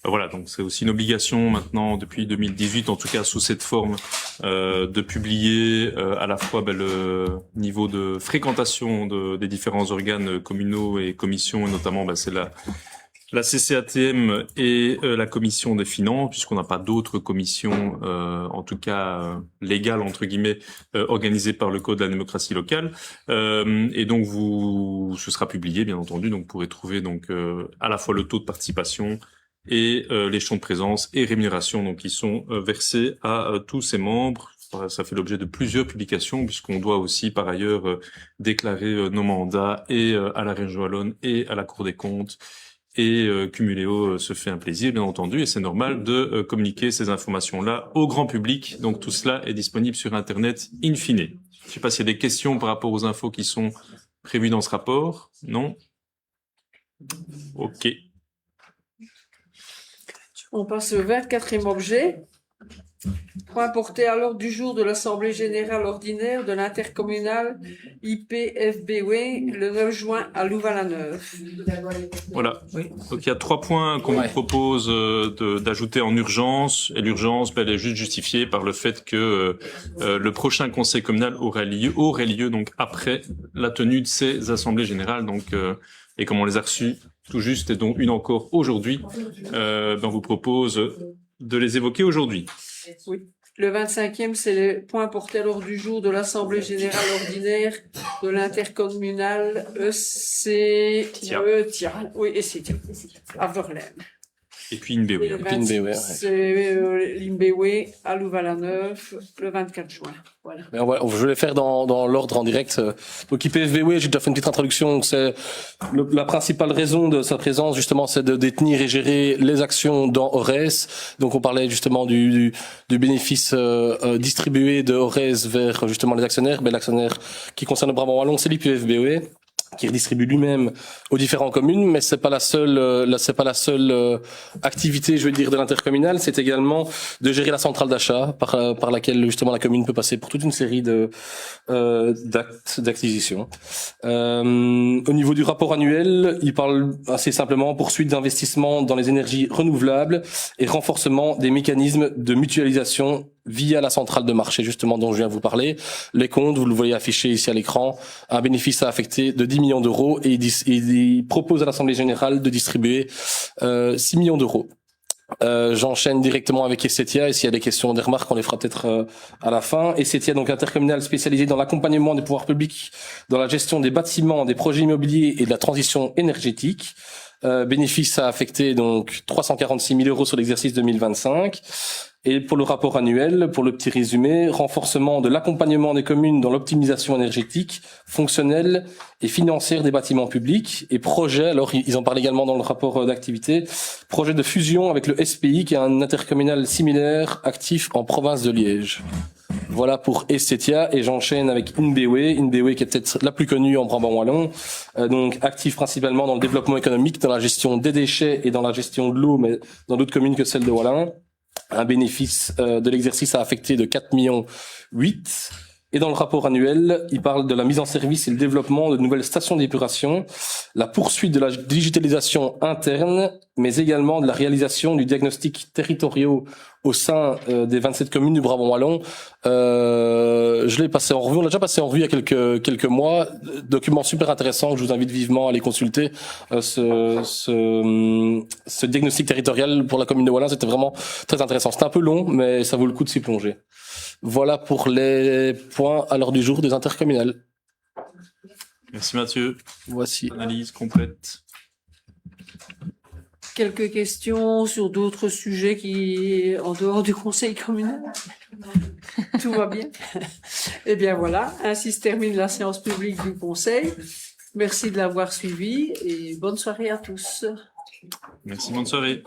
Voilà, donc c'est aussi une obligation maintenant depuis 2018, en tout cas sous cette forme, de publier à la fois le niveau de fréquentation des différents organes communaux et commissions, et notamment c'est la CCATM et la commission des finances, puisqu'on n'a pas d'autres commissions, en tout cas légales entre guillemets, organisées par le Code de la démocratie locale. Et donc ce sera publié bien entendu. Donc vous pourrez trouver donc à la fois le taux de participation et les champs de présence et rémunération donc qui sont versés à tous ces membres. Ça fait l'objet de plusieurs publications puisqu'on doit aussi par ailleurs déclarer nos mandats et à la région wallonne et à la Cour des comptes. Et Cumuléo se fait un plaisir, bien entendu, et c'est normal de communiquer ces informations-là au grand public. Donc tout cela est disponible sur Internet in fine. Je ne sais pas s'il y a des questions par rapport aux infos qui sont prévues dans ce rapport. Non ? Ok. On passe au 24e objet. Point porté à l'ordre du jour de l'Assemblée générale ordinaire de l'intercommunal IPFBW le 9 juin à Louvain-la-Neuve. Voilà. Donc il y a 3 points qu'on vous propose d'ajouter en urgence. Et l'urgence, elle est juste justifiée par le fait que le prochain conseil communal aurait lieu donc après la tenue de ces assemblées générales. Donc et comme on les a reçues tout juste et dont une encore aujourd'hui, on vous propose de les évoquer aujourd'hui. Oui. Le 25e, c'est le point porté à l'ordre du jour de l'Assemblée générale ordinaire de l'intercommunal Tia. Oui, et c'est à Verlaine. Et puis Inbewe. C'est l'Inbewe à Louvain-la-Neuve le 24 juin. Voilà. Je vais les faire dans l'ordre en direct. Donc IPFBW, j'ai déjà fait une petite introduction. C'est la principale raison de sa présence, justement, c'est de détenir et gérer les actions dans ORES. Donc on parlait justement du bénéfice distribué de ORES vers justement les actionnaires. Mais l'actionnaire qui concerne le Brabant wallon, c'est l'IPFBW, qui redistribue lui-même aux différentes communes, mais c'est pas la seule activité, je veux dire, de l'intercommunal. C'est également de gérer la centrale d'achat par laquelle justement la commune peut passer pour toute une série de d'actes d'acquisition. Au niveau du rapport annuel, il parle assez simplement poursuite d'investissement dans les énergies renouvelables et renforcement des mécanismes de mutualisation via la centrale de marché, justement, dont je viens de vous parler. Les comptes, vous le voyez affiché ici à l'écran, un bénéfice à affecter de 10 millions d'euros et il propose à l'Assemblée générale de distribuer 6 millions d'euros. J'enchaîne directement avec Essetia, et s'il y a des questions, des remarques, on les fera peut-être à la fin. Essetia, donc intercommunal spécialisé dans l'accompagnement des pouvoirs publics, dans la gestion des bâtiments, des projets immobiliers et de la transition énergétique. Bénéfice à affecter donc 346 000 euros sur l'exercice 2025. Et pour le rapport annuel, pour le petit résumé, renforcement de l'accompagnement des communes dans l'optimisation énergétique, fonctionnelle et financière des bâtiments publics et projet, alors ils en parlent également dans le rapport d'activité, projet de fusion avec le SPI qui est un intercommunal similaire actif en province de Liège. Voilà pour Essetia et j'enchaîne avec Inbewe qui est peut-être la plus connue en Brabant wallon, donc actif principalement dans le développement économique, dans la gestion des déchets et dans la gestion de l'eau, mais dans d'autres communes que celle de Wallin. Un bénéfice de l'exercice à affecter de 4,8 millions. Et dans le rapport annuel, il parle de la mise en service et le développement de nouvelles stations d'épuration, la poursuite de la digitalisation interne, mais également de la réalisation du diagnostic territorial au sein des 27 communes du Brabant wallon. Je l'ai passé en revue, on l'a déjà passé en revue il y a quelques mois. Document super intéressant que je vous invite vivement à aller consulter. Ce diagnostic territorial pour la commune de Wallin, c'était vraiment très intéressant. C'était un peu long, mais ça vaut le coup de s'y plonger. Voilà pour les points à l'ordre du jour des intercommunales. Merci Mathieu. Voici. Analyse complète. Quelques questions sur d'autres sujets qui, en dehors du conseil communal? Tout va bien? Eh bien voilà, ainsi se termine la séance publique du conseil. Merci de l'avoir suivi et bonne soirée à tous. Merci, bonne soirée.